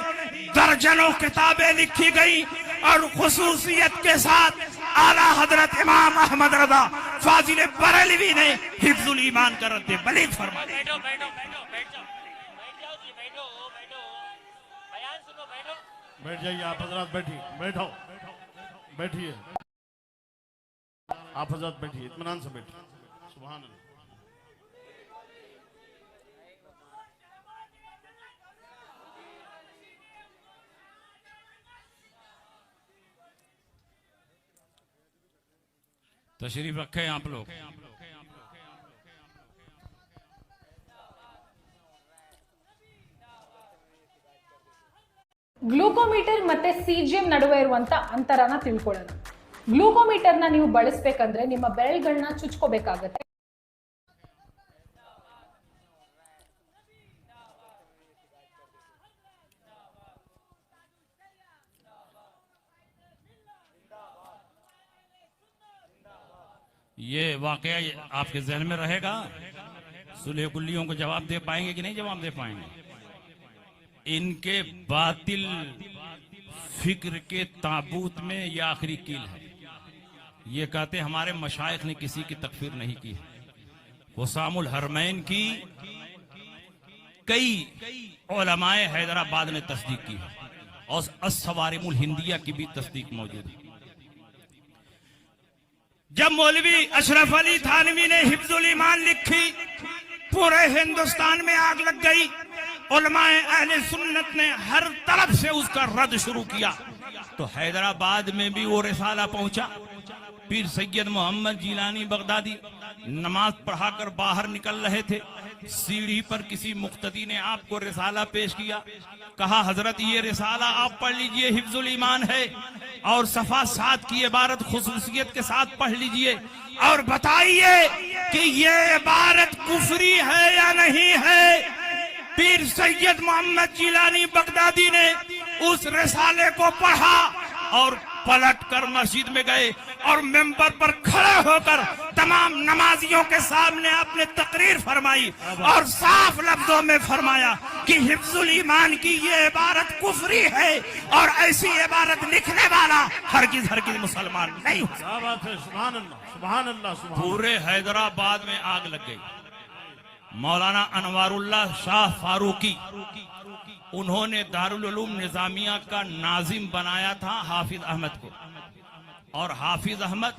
दर्जनों किताबें लिखी गई और खुसूसियत के साथ आला हजरत इमाम अहमद रजा फाजिल बरेलवी ने हिफ्जुल ईमान का रद्द बलीग फरमाया। बैठो बैठो बैठो बैठ जाओ, बैठ जाओ जी, बैठो बैठो, बयान सुनो, बैठो। बैठ जाइए आप हजरत, बैठिए, बैठो, बैठिए आप हजरत, बैठिए, इत्मीनान से बैठिए। सुभान अल्लाह। तशरीफ रखें आप लोग। ಗ್ಲೂಕೋಮೀಟರ್ ಮತ್ತೆ ಸಿಜಿಎಂ ನಡುವೆ ಇರುವಂತ ಅಂತರನ ತಿಳ್ಕೊಳ್ಳೋಣ. ಗ್ಲೂಕೋಮೀಟರ್ನ ನೀವು ಬಳಸಬೇಕಂದ್ರೆ ನಿಮ್ಮ ಬೆರಳುಗಳನ್ನ ಚುಚ್ಕೋಬೇಕಾಗುತ್ತೆ. ये वाकया आपके जहन में रहेगा। सुलह कुल्लियों को जवाब दे पाएंगे कि नहीं जवाब दे पाएंगे? इनके बातिल फिक्र के ताबूत में यह आखिरी कील है। ये कहते हमारे मशाइख ने किसी की तकफीर नहीं की है। हुसामुल हरमैन की कई उलमाए हैदराबाद ने तस्दीक की है और अस्सवारिमुल हिंदिया की भी तस्दीक मौजूद है। जब मौलवी अशरफ अली थानवी ने हिफ्जुल ईमान लिखी, पूरे हिंदुस्तान में आग लग गई। उलमाए अहले सुन्नत ने हर तरफ से उसका रद्द शुरू किया। तो हैदराबाद में भी वो रिसाला पहुंचा। पीर सैयद मोहम्मद जीलानी बगदादी नमाज पढ़ाकर बाहर निकल रहे थे। सीढ़ी पर किसी मुक्तदी ने आपको रिसाला पेश किया, कहा हजरत ये रिसाला आप पढ़ लीजिए, हिफ्जुल ईमान है और सफा 7 की इबारत खुसूसियत के साथ पढ़ लीजिए और बताइए कि ये इबारत कुफरी है या नहीं है। पीर सैयद मोहम्मद जिलानी बगदादी ने उस रिसाले को पढ़ा और पलट कर मस्जिद में गए और मेंबर पर खड़े होकर तमाम नमाजियों के सामने आपने तकरीर फरमाई और साफ लफ्जों में फरमाया कि हिफ्जुल ईमान की ये इबारत कुफरी है और ऐसी इबारत लिखने वाला हरगिज मुसलमान नहीं हो। क्या बात है, सुभान अल्लाह, सुभान अल्लाह, सुभान। पूरे हैदराबाद में आग लग गई। मौलाना अनवारुल्लाह शाह फारूकी, उन्होंने दारुल उलूम निजामिया का नाजिम बनाया था हाफिज अहमद को, और हाफिज अहमद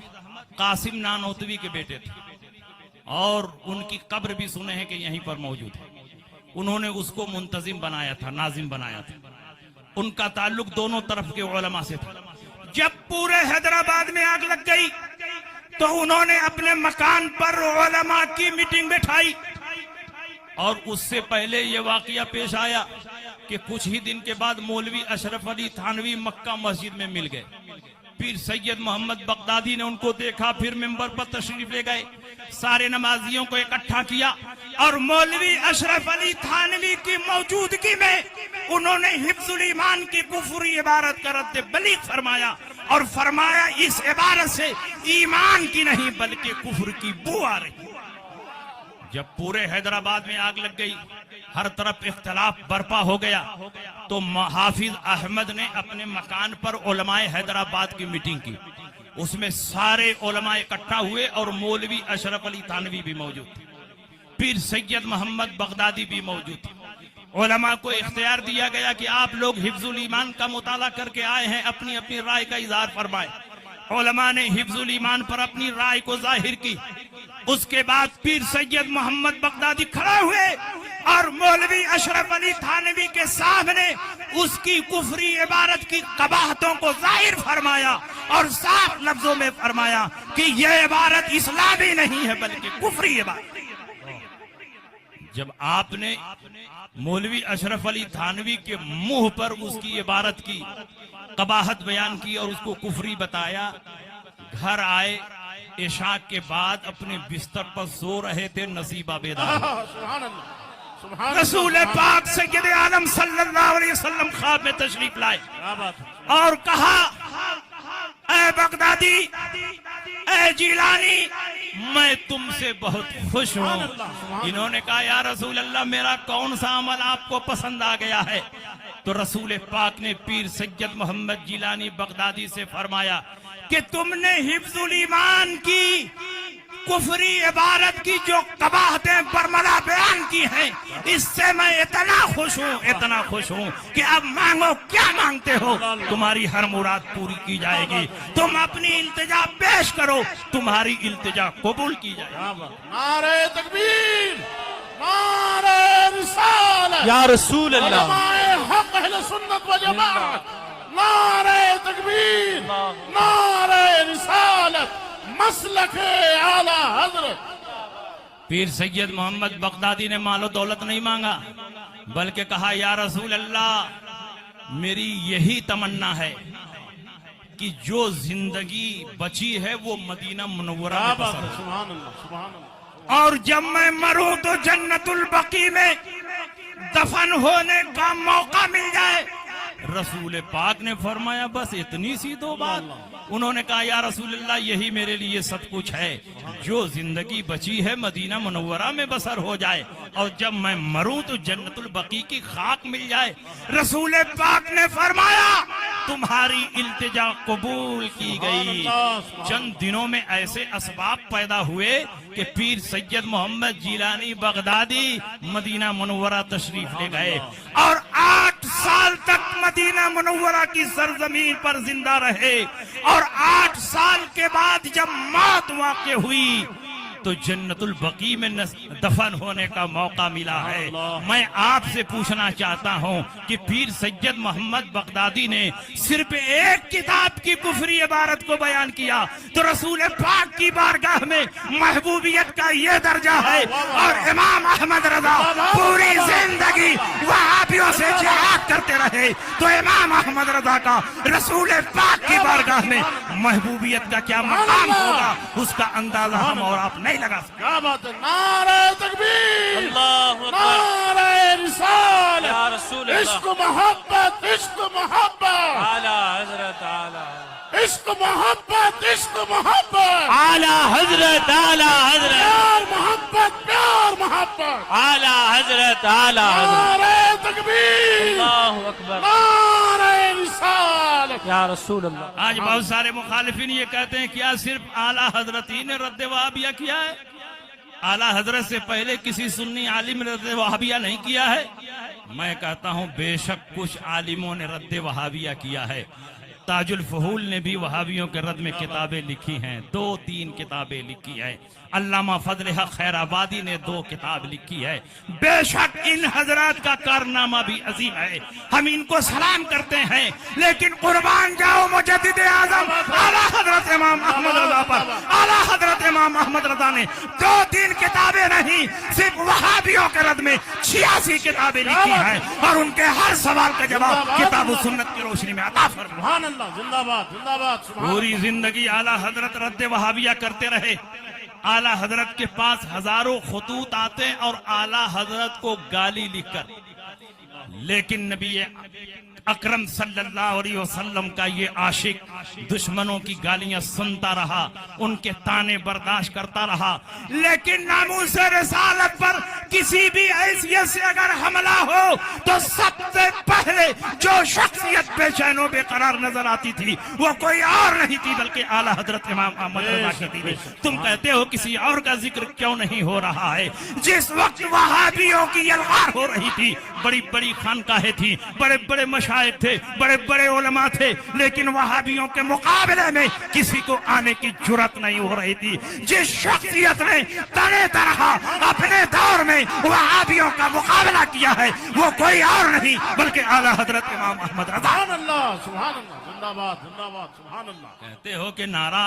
कासिम नानोतवी के बेटे थे और उनकी कब्र भी सुने हैं कि यहीं पर मौजूद है। उन्होंने उसको मुंतजिम बनाया था, नाजिम बनाया था। उनका ताल्लुक दोनों तरफ के उलमा से था। जब पूरे हैदराबाद में आग लग गई तो उन्होंने अपने मकान पर उलमा की मीटिंग बिठाई और उससे पहले ये वाकया पेश आया कि कुछ ही दिन के बाद मौलवी अशरफ अली थानवी मक्का मस्जिद में मिल गए। पीर सैयद मोहम्मद बगदादी ने उनको देखा, फिर मिंबर पर तशरीफ ले गए, सारे नमाजियों को इकट्ठा किया और मौलवी अशरफ अली थानवी की मौजूदगी में उन्होंने हिफ्जुल ईमान की कुफरी इबारत का रद्द बलीग फरमाया और फरमाया इस इबारत से ईमान की नहीं बल्कि कुफर की बू आ रही। जब पूरे हैदराबाद में आग लग गई, हर तरफ इख्तलाफ बर्पा हो गया, तो हाफिज अहमद ने अपने मकान पर उलमाए हैदराबाद की मीटिंग की। उसमें सारे उलमा इकट्ठा हुए और मौलवी अशरफ अली थानवी भी मौजूद थे, पीर सैयद मोहम्मद बगदादी भी मौजूद थे। उलमा को इख्तियार दिया गया कि आप लोग हिफ्जुल ईमान का मुताला करके आए हैं, अपनी अपनी राय का इजहार फरमाए। उलमा ने हिफ्जुल ईमान पर अपनी राय को जाहिर की। उसके बाद पीर सैयद मोहम्मद बगदादी खड़े हुए और मौलवी अशरफ अली थानवी के सामने उसकी कुफरी इबारत की कबाहतों को जाहिर फरमाया और साफ लफ्जों में फरमाया कि यह इबारत इस्लामी नहीं है बल्कि कुफरी इबारत। जब आपने मौलवी अशरफ अली थानवी के मुंह पर उसकी इबारत की कबाहत बयान की और उसको कुफरी बताया, घर आए, इशा के बाद अपने बिस्तर पर सो रहे थे, नसीबा बेदार। सुभान अल्लाह, सुभान अल्लाह। रसूल पाक सय्यद आलम सल्लल्लाहु अलैहि वसल्लम ख्वाब में तशरीफ लाए क्या बात है। और कहा, ऐ बगदादी, ऐ जिलानी, मैं तुमसे बहुत खुश हूँ। इन्होंने कहा, या रसूल अल्लाह, मेरा कौन सा अमल आपको पसंद आ गया है? तो रसूल पाक ने पीर सैयद मोहम्मद जिलानी बगदादी से फरमाया कि तुमने हिफ्जुल ईमान की कुफरी इबारत की जो कबाहतें बरमला बयान की हैं, इससे मैं इतना खुश हूँ कि अब मांगो क्या मांगते हो, तुम्हारी हर मुराद पूरी की जाएगी। तुम अपनी इल्तिजा पेश करो, तुम्हारी इल्तिजा कबूल की जाएगी। नारे तकबीर, नारे रिसालत, या रसूल अल्लाह, उलमाए हक अहले सुन्नत व जमाअत, नारे तकबीर, नारे रिसालत, मसलके आला हजरत। पीर सैयद मोहम्मद बगदादी ने मालो दौलत नहीं मांगा, बल्कि कहा, या रसूल अल्लाह, मेरी यही तमन्ना है कि जो जिंदगी बची है वो मदीना मुनव्वरा में बसर हो। सुभान अल्लाह, सुभान अल्लाह। और जब मैं मरूं तो जन्नतुल बकी में दफन होने का मौका मिल जाए। रसूल पाक ने फरमाया, बस इतनी सी दो बात। उन्होंने कहा, या रसूलल्लाह, यही मेरे लिए सब कुछ है, जो जिंदगी बची है मदीना मुनव्वरा में बसर हो जाए और जब मैं मरूं तो जन्नतुल बकी की खाक मिल जाए। रसूल पाक ने फरमाया, तुम्हारी इल्तिजा कबूल की गई। चंद दिनों में ऐसे असबाब पैदा हुए कि पीर Syed Mohammad Jilani Baghdadi Medina Munawwara तशरीफ ले गए और 8 साल तक मदीना मुनव्वरा की सरजमीन पर जिंदा रहे। और 8 साल के बाद जब मौत वाक़ हुई तो जन्नतुल बकी में दफन होने का मौका मिला है। मैं आपसे पूछना चाहता हूं कि पीर सैयद मोहम्मद बगदादी ने सिर्फ एक किताब की कुफरी इबारत को बयान किया तो रसूल पाक की बारगाह में महबूबियत का ये दर्जा है। और इमाम अहमद रजा पूरी जिंदगी वहाबियों से जिहाद करते रहे तो इमाम अहमद रजा का रसूल पाक की बारगाह में महबूबियत का क्या मकाम होगा, उसका अंदाजा हम और आप नहीं लगा सकते। क्या बात है। नारे तकबीर, अल्लाहु अकबर, नारे रिसालत, या रसूल अल्लाह, इश्क मोहब्बत, इश्क मोहब्बत, आला हजरत, आला इश्क मोहब्बत, इश्क मोहब्बत, आला हजरत, आला हजरत, प्यार मोहब्बत, प्यार मोहब्बत, आला हजरत, आला हजरत, नारे तकबीर, अल्लाहु अकबर, नारे रिसालत। या रसूल अल्लाह। आज बहुत सारे मुखालिफिन ये कहते हैं क्या सिर्फ आला हजरत ही ने रद्द वहाबिया किया है? आला हजरत से पहले किसी सुन्नी आलिम ने रद्द वहाबिया नहीं किया है? मैं कहता हूं बेशक कुछ आलिमों ने रद्द वहाबिया किया है। ताजुल फहूल ने भी वहाबियों के रद में किताबें लिखी हैं, 2-3 किताबें लिखी हैं। अल्लामा फजल हक खैराबादी ने 2 किताब लिखी है। बेशक इन हजरात का कारनामा भी अजीम है, हम इनको सलाम करते हैं, लेकिन कुर्बान जाओ मुजद्दिद आजम आला हजरत इमाम अहमद रजा पर। आला हजरत इमाम अहमद रजा ने 2-3 किताबें नहीं, सिर्फ वहाबियों के रद में 86 किताबें लिखी हैं, और उनके हर सवाल का जवाब किताब सुन्नत की रोशनी में अता फरमाया। सुभान अल्लाह, जिंदाबाद जिंदाबाद, सुभान पूरी जिंदगी आला हजरत रद्द वहाबिया करते रहे। आला हजरत के पास हजारों खतूत आते और आला हजरत को गाली लिखकर, लेकिन नबी अकरम सल्लल्लाहु अलैहि वसल्लम का ये आशिक दुश्मनों की गालियां सुनता रहा, उनके ताने बर्दाश्त करता रहा, लेकिन नामूस रिसालत पर किसी भी हैसियत से अगर हमला हो तो सबसे पहले जो शख्सियत बेचैनो बेकरार नजर आती थी वो कोई और नहीं थी बल्कि आला हजरत इमाम अहमद रजा की थी। तुम कहते हो किसी और का जिक्र क्यों नहीं हो रहा है? जिस वक्त वहाबियों की यलगार हो रही थी, बड़ी बड़ी खानकाहें थी, बड़े बड़े मशाइख थे, बड़े बड़े उलमा थे, लेकिन वहाबियों के मुकाबले में किसी को आने की जुर्रत नहीं हो रही थी। जिस शख्सियत ने तने तरह अपने दौर में वहाबियों का मुकाबला किया है वो कोई और नहीं बल्कि आला हजरत इमाम अहमद रजा। सुभान अल्लाह, सुभान अल्लाह, जिंदाबाद जिंदाबाद, सुभान अल्लाह। कहते हो कि नारा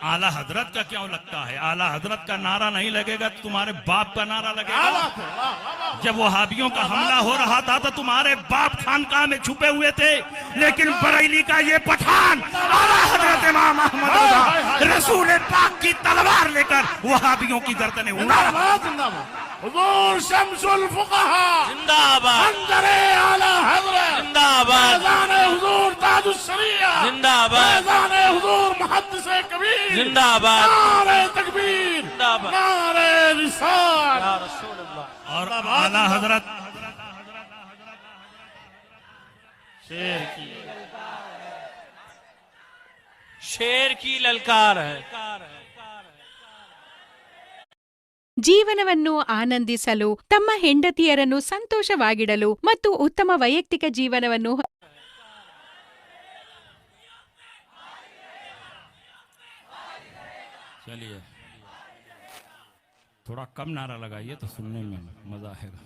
आला हजरत का क्यों लगता है? आला हजरत का नारा नहीं लगेगा, तुम्हारे बाप का नारा क्या लगेगा। बात है, वाह, वाह, वाह। जब वहाबियों का हमला हो रहा था तो तुम्हारे बाप खानकाह में छुपे हुए थे, लेकिन बरेली का ये पठान आला हजरत इमाम अहमद रजा रसूल पाक की तलवार लेकर वहाबियों की गर्दनें उड़ा रहा। जिंदाबाद जिंदाबाद, हुजूर शम्सुल फुक़हा जिंदाबाद, मंजरे आला हज़रत जिंदाबाद, फैज़ाने हुजूर ताजुश शरिया जिंदाबाद, फैज़ाने हुजूर मुहद्दिसे कबीर जिंदाबाद, नारे तकबीर, जिंदाबाद, नारे रिसाल। या रसूल अल्लाह। और आला हजरत शेर की शेर की ललकार है। ಜೀವನವನ್ನು ಆನಂದಿಸಲು, ತಮ್ಮ ಹೆಂಡತಿಯರನ್ನು ಸಂತೋಷವಾಗಿಡಲು ಮತ್ತು ಉತ್ತಮ ವೈಯಕ್ತಿಕ ಜೀವನವನ್ನು चलिए थोड़ा कम नारा लगाइए तो सुनने में मजा आएगा।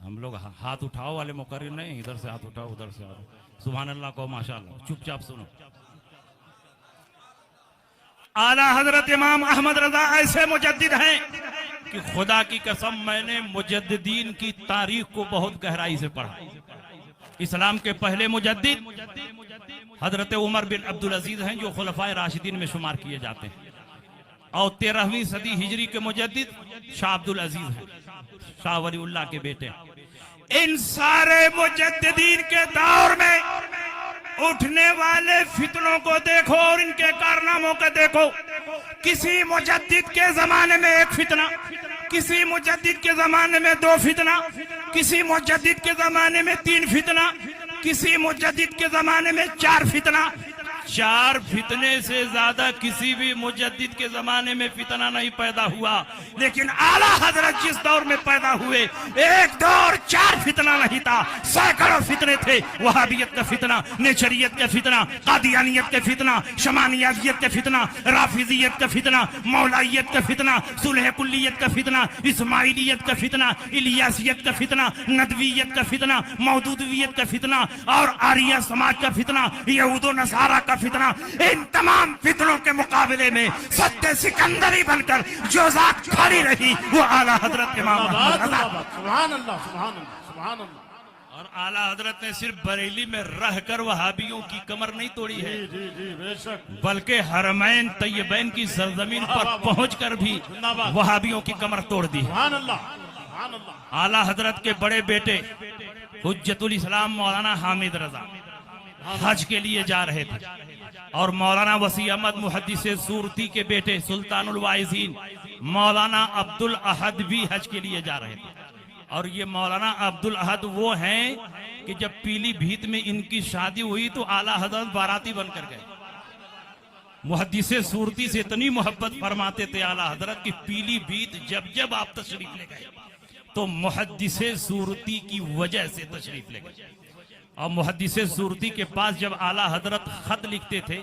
हम लोग हाथ उठाओ वाले मुकर्रिर नहीं, इधर से हाथ उठाओ उधर से आओ। सुभान अल्लाह को माशाअल्लाह, चुपचाप सुनो। आला हजरत इमाम अहमद रजा ऐसे मुजद्दिद हैं कि खुदा की कसम मैंने मुजद्दिदीन की तारीख को बहुत गहराई से पढ़ा। इस्लाम के पहले मुजद्दिद हजरत उमर बिन अब्दुल अजीज हैं जो खुलफाए राशिदीन में शुमार किए जाते हैं, और 13वीं सदी हिजरी के मुजद्दिद शाह अब्दुल अजीज हैं, शाह वलीउल्लाह के बेटे। इन सारे मुजद्दिदीन के दौर में उठने वाले फितनों को देखो और इनके कारनामों को देखो। किसी मुजद्दिद के जमाने में 1 फितना, किसी मुजद्दिद के जमाने में 2 फितना, किसी मुजद्दिद के जमाने में 3 फितना, किसी मुजद्दिद के जमाने में 4 फितना। 4 फितने से ज्यादा किसी भी मुजद्दिद के जमाने में फितना नहीं पैदा हुआ, लेकिन आला हजरत जिस दौर में पैदा हुए 1, 2 और 4 फितना नहीं था, सैकड़ों फितने थे। वहाबियत का फितना, नेचरियत का फितना, कादियानियत का फितना, शमानियात का फितना, राफिजियत का फितना, मौलाइयत का फितना, सुलह कुल्लियत का फितना, इस्माइलियत का फितना, इलियासियत का फितना, नदवियत का फितना, मौदूदियत का फितना और आर्य समाज का फितना, यहूद नसारा का फितना। इन तमाम फितनों के मुकाबले में सत्य सिकंदरी बनकर जो जात खड़ी रही वो आला हजरत इमाम अहमद रजा। सुभान अल्लाह, सुभान अल्लाह, सुभान अल्लाह। और आला हजरत ने सिर्फ बरेली में रहकर वहाबियों की कमर नहीं तोड़ी है, जी जी बेशक, बल्कि हरमैन तैयबैन की सरजमीन पर पहुंचकर भी वहाबियों की कमर तोड़ दी। सुभान अल्लाह, सुभान अल्लाह। आला हजरत के बड़े बेटे हुज्जतुल इस्लाम मौलाना हामिद रजा हज के लिए जा रहे थे, और मौलाना वसी अहमद मुहद्दिसे सूरती के बेटे सुल्तानुल वाइजीन मौलाना अब्दुल अहद भी हज के लिए जा रहे थे। और ये मौलाना अब्दुल अहद वो हैं कि जब पीलीभीत में इनकी शादी हुई तो आला हजरत बाराती बनकर गए। मुहद्दिसे सूरती से इतनी मोहब्बत फरमाते थे आला हजरत की पीलीभीत जब जब आप तशरीफ ले गए तो मुहद्दिसे सूरती की वजह से तशरीफ ले गए। और मुहद्दिसे सूरती के पास जब आला हजरत खत लिखते थे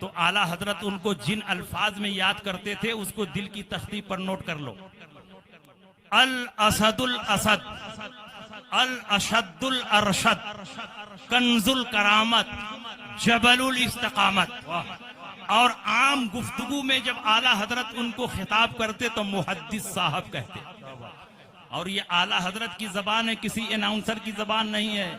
तो आला हजरत उनको जिन अल्फाज में याद करते थे उसको दिल की तख्ती पर नोट कर लो। अल असदुल असद, अल अशद्दुल अरशद, कंजुल करामत, जबलुल इस्तकामत। और आम गुफ्तगू में जब आला हजरत उनको खिताब करते तो मुहद्दिस साहब कहते। और ये आला हजरत की जबान है, किसी अनाउंसर की जबान नहीं है।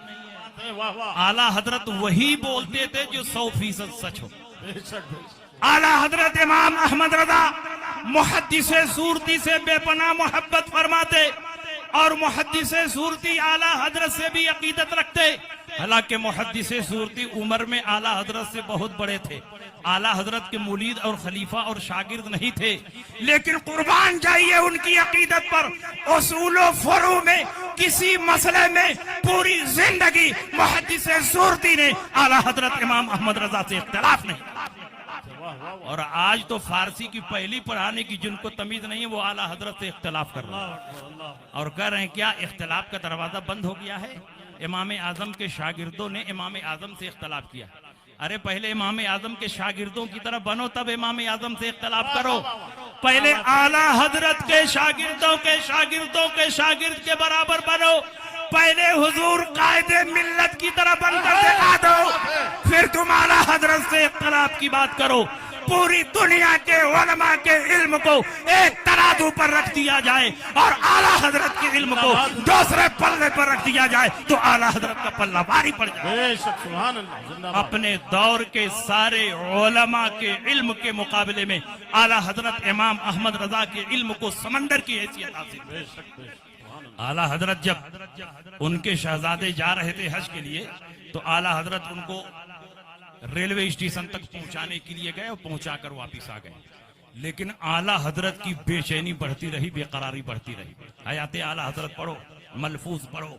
वाह वाह, आला हजरत वही बोलते थे जो 100% सच हो। बेशक बेशक। आला हजरत इमाम अहमद रजा मुहद्दिसे सूरती से बेपनाह मोहब्बत फरमाते और मुहद्दिसे सूरती आला हजरत से भी अकीदत रखते। हालांकि मुहद्दिसे सूरती उम्र में आला हजरत से बहुत बड़े थे, आला हजरत के मुरीद और खलीफा और शागिर्द नहीं थे, लेकिन कुर्बान जाइए उनकी अकीदत पर। उसूलो फरू में किसी मसले में पूरी जिंदगी मुहद्दिसे सूरती ने आला हजरत इमाम अहमद रजा से इख्तिलाफ नहीं। और आज तो फारसी की पहली पढ़ाने की जिनको तमीज नहीं है वो आला हजरत से इख्तिलाफ कर रहे हैं और कह रहे हैं क्या इख्तिलाफ का दरवाजा बंद हो गया है। इमाम आजम के शागिर्दों ने इमाम आजम से इख्तिलाफ किया। अरे पहले इमाम आजम के शागिर्दों की तरह बनो तब इमाम आजम से इख्तिलाफ करो। पहले आला हजरत के शागिर्दों के शागिर्दों के शागिर्द के बराबर बनो। पहले हुजूर कायदे मिल्लत की तरह बनकर दिखा दो, फिर तुम आला हजरत से इख्तिलाफ की बात करो। पूरी दुनिया के उलमा के इल्म को एक तराजू पर रख दिया जाए और आला हजरत के इल्म को दूसरे पल्ले पर रख दिया जाए तो आला हजरत का पल्ला भारी पड़ जाए। बेशक, सुभान अल्लाह, जिंदाबाद। अपने दौर के सारे उलमा के इल्म के मुकाबले में आला हजरत इमाम अहमद रजा के इल्म को समंदर की हैसियत हासिल। बेशक बेशक। आला हजरत जब उनके शहजादे जा रहे थे हज के लिए तो आला हजरत उनको रेलवे स्टेशन तक पहुंचाने के लिए गए और पहुंचाकर वापस आ गए। लेकिन आला हजरत की बेचैनी बढ़ती रही, बेकरारी बढ़ती रही। हयाते आला हजरत पढ़ो, मलफूज पढ़ो।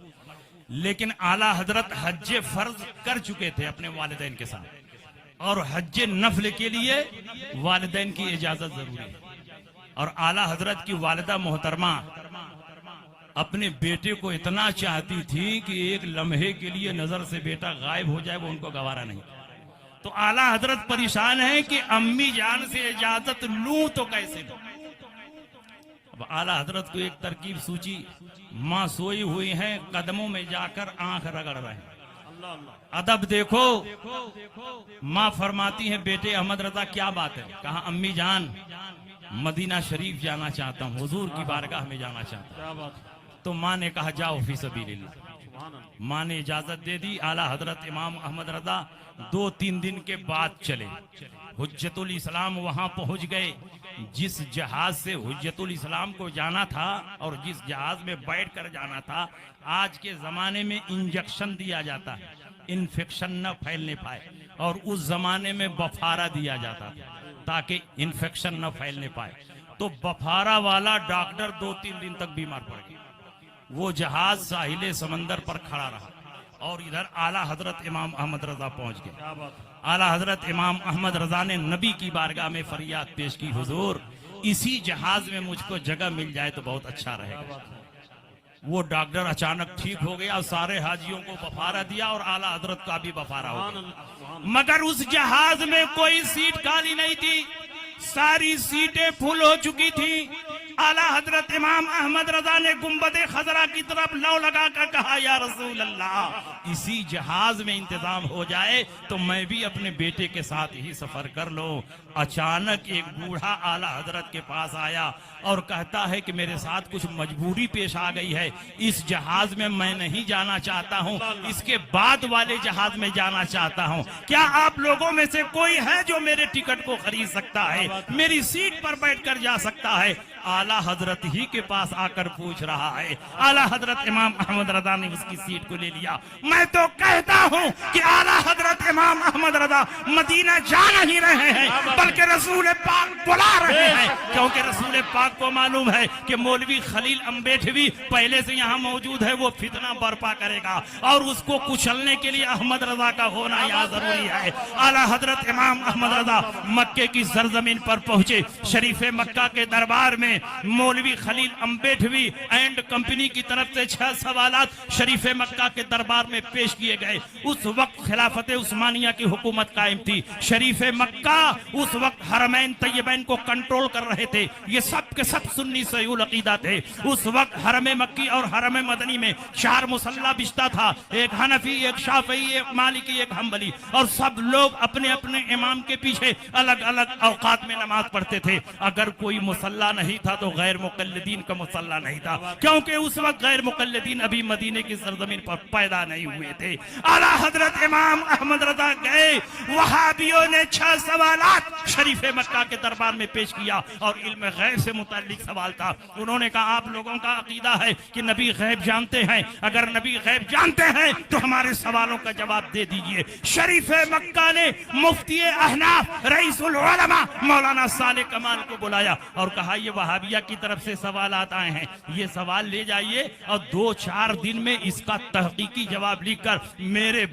लेकिन आला हजरत हज्जे फर्ज कर चुके थे अपने वालिदैन के साथ और हज्जे नफल के लिए वालिदैन की इजाजत जरूरी है। और आला हजरत की वालिदा मोहतरमा अपने बेटे को इतना चाहती थी कि एक लम्हे के लिए नजर से बेटा गायब हो जाए वो उनको गवारा नहीं। तो आला हजरत परेशान है कि अम्मी जान से इजाजत लूं तो कैसे लूं। अब आला हजरत को एक तरकीब सूची, माँ सोई हुई है, कदमों में जाकर आंख रगड़ रहे हैं। अदब देखो, माँ फरमाती है बेटे अहमद रजा क्या बात है। कहा अम्मी जान मदीना शरीफ जाना चाहता हूँ, हुजूर की बारगाह में जाना चाहता हूँ। तो माँ ने कहा जाओ फी सबीलिल्लाह। माँ ने इजाजत दे दी। आला हजरत इमाम अहमद रजा 2-3 दिन के बाद चले। हुज्जतुल इस्लाम वहां पहुंच गए। जिस जहाज से हुज्जतुल इस्लाम को जाना था और जिस जहाज में बैठ कर जाना था, आज के जमाने में इंजेक्शन दिया जाता है इन्फेक्शन न फैलने पाए, और उस जमाने में बफारा दिया जाता था ताकि इन्फेक्शन न फैलने पाए। तो बफारा वाला डॉक्टर 2-3 दिन तक बीमार पड़ गया। वो जहाज साहिले समंदर पर खड़ा रहा और इधर आला हजरत इमाम अहमद रजा पहुंच गए। आला हजरत इमाम अहमद रजा ने नबी की बारगाह में फरियाद पेश की, हुजूर इसी जहाज में मुझको जगह मिल जाए तो बहुत अच्छा रहेगा। वो डॉक्टर अचानक ठीक हो गया, सारे हाजियों को बफारा दिया और आला हजरत का भी बफारा हो गया। मगर उस जहाज में कोई सीट खाली नहीं थी, सारी सीटें फुल हो चुकी थी। आला हजरत इमाम अहमद रजा ने गुंबदे खजरा की तरफ लौ लगाकर कहा, या रसूल अल्लाह इसी जहाज में इंतजाम हो जाए तो मैं भी अपने बेटे के साथ ही सफर कर लूं। अचानक एक बूढ़ा आला हजरत के पास आया और कहता है कि मेरे साथ कुछ मजबूरी पेश आ गई है, इस जहाज में मैं नहीं जाना चाहता हूं, इसके बाद वाले जहाज में जाना चाहता हूं। क्या आप लोगों में से कोई है जो मेरे टिकट को खरीद सकता है, मेरी सीट पर बैठकर जा सकता है? आला हजरत ही के पास आकर पूछ रहा है। आला हजरत इमाम अहमद रजा ने उसकी सीट को ले लिया। मैं तो कहता हूं कि आला हजरत इमाम अहमद रजा मदीना जा नहीं रहे हैं बल्कि रसूल पाक बुला रहे हैं, क्योंकि रसूल पाक को मालूम है कि मौलवी खलील अम्बेठवी पहले से यहाँ मौजूद है, वो फितना बर्पा करेगा और उसको कुचलने के लिए अहमद रजा का होना यहाँ जरूरी है। आला हजरत इमाम अहमद रजा मक्के की सरजमीन पर पहुंचे। शरीफ मक्का के दरबार में में मौलवी खलील अम्बेडवी एंड कंपनी की तरफ से 6 सवालात शरीफ मक्का के दरबार में पेश किए गए। उस वक्त खिलाफत उस्मानिया की हुकूमत कायम थी। शरीफ मक्का उस वक्त हरमैन तैयबैन को कंट्रोल कर रहे थे। ये सब के सब सुन्नी सयूल अकीदा थे। उस वक्त हरम मक्की और हरम मदनी में 4 मुसल्ला बिश्ता था, एक हनफी, एक शाफी, एक मालिकी, एक हम्बली, और सब लोग अपने अपने इमाम के पीछे अलग अलग औकात में नमाज पढ़ते थे। अगर कोई मुसल्ला नहीं था तो गैर मुकल्लिदीन का मुसल्ला नहीं था, क्योंकि उस वक्त गैर मुकल्लिदीन अभी मदीने की सरजमीन पर पैदा नहीं हुए थे। आला हजरत इमाम अहमद रजा गए, वहाबियों ने 6 सवालात शरीफ मक्का के दरबार में पेश किया और इल्म गैब से मुताल्लिक सवाल था। उन्होंने कहा आप लोगों का अकीदा है कि नबी गैब जानते हैं, अगर नबी गैब जानते हैं तो हमारे सवालों का जवाब दे दीजिए। शरीफ मक्का ने मुफ्ती अहनाफ रईसुल उलमा मौलाना साले कमाल को बुलाया और कहा ये वहाबिया की तरफ से सवालात आए हैं, ये सवाल ले जाइए और 2-4 दिन में इसका तहकीकी जवाब लिखकर मेरे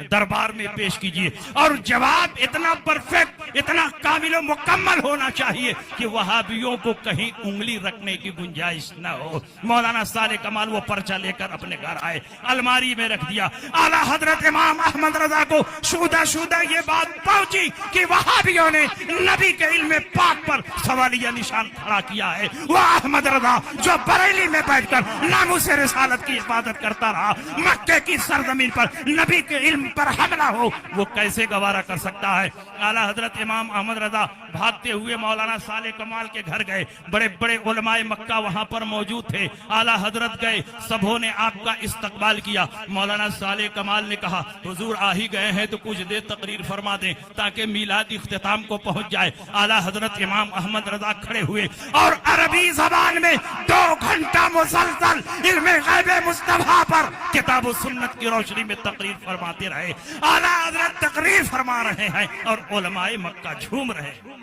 दरबार में पेश कीजिए। और जवाब इतना परफेक्ट, इतना काबिल मुकम्मल होना चाहिए कि वहाबियों को कहीं उंगली रखने की गुंजाइश न हो। मौलाना साले कमाल वो पर्चा लेकर अपने घर आए, अलमारी में रख दिया। आला हजरत इमाम अहमद रजा को शुदा शुदा ये बात पहुंची कि वहाबियों ने नबी के इल्म पाक पर सवालिया निशान खड़ा किया है। वो अहमद रजा जो बरेली में बैठकर नामूसे रिसालत की इबादत करता रहा, मक्के की सरजमीन पर नबी के इल्म पर हमला हो, वो कैसे गवारा कर सकता है। आला हजरत इमाम अहमद रजा भागते हुए मौलाना साले कमाल के घर गए। बड़े बड़े उलमाए मक्का वहां पर मौजूद थे। आला हजरत गए, सबों ने आपका इस्तकबाल किया। मौलाना साले कमाल ने कहा हुजूर आ ही गए हैं तो कुछ देर तकरीर फरमा दें ताकि मीलाद इख्तिताम को पहुंच जाए। आला हजरत इमाम अहमद रजा खड़े हुए और अरबी जबान में 2 घंटा मुसलसल इल्मे गैबे मुस्तफा पर किताब व सुन्नत की रोशनी में तकरीर फरमाते रहे। आला हजरत तकरीर फरमा रहे हैं और उलमाए मक्का झूम रहे हैं।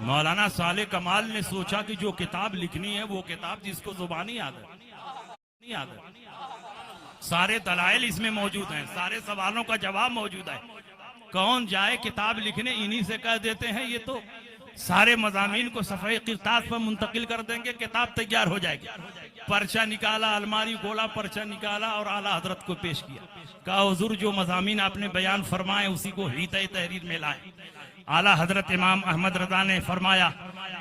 मौलाना साले कमाल ने सोचा कि जो किताब लिखनी है वो किताब जिसको जुबानी याद है, सारे दलाइल इसमें मौजूद हैं, सारे सवालों का जवाब मौजूद है, कौन जाए किताब लिखने, इन्हीं से कह देते हैं ये तो सारे मजामीन को सफाई किताब पर मुंतकिल कर देंगे, किताब तैयार हो जाएगी। पर्चा निकाला, अलमारी खोला, पर्चा निकाला और आला हजरत को पेश किया। कहा हुजूर जो मजामीन आपने बयान फरमाए उसी को हिता तहरीर में लाए। आला हजरत इमाम अहमद रजा ने फरमाया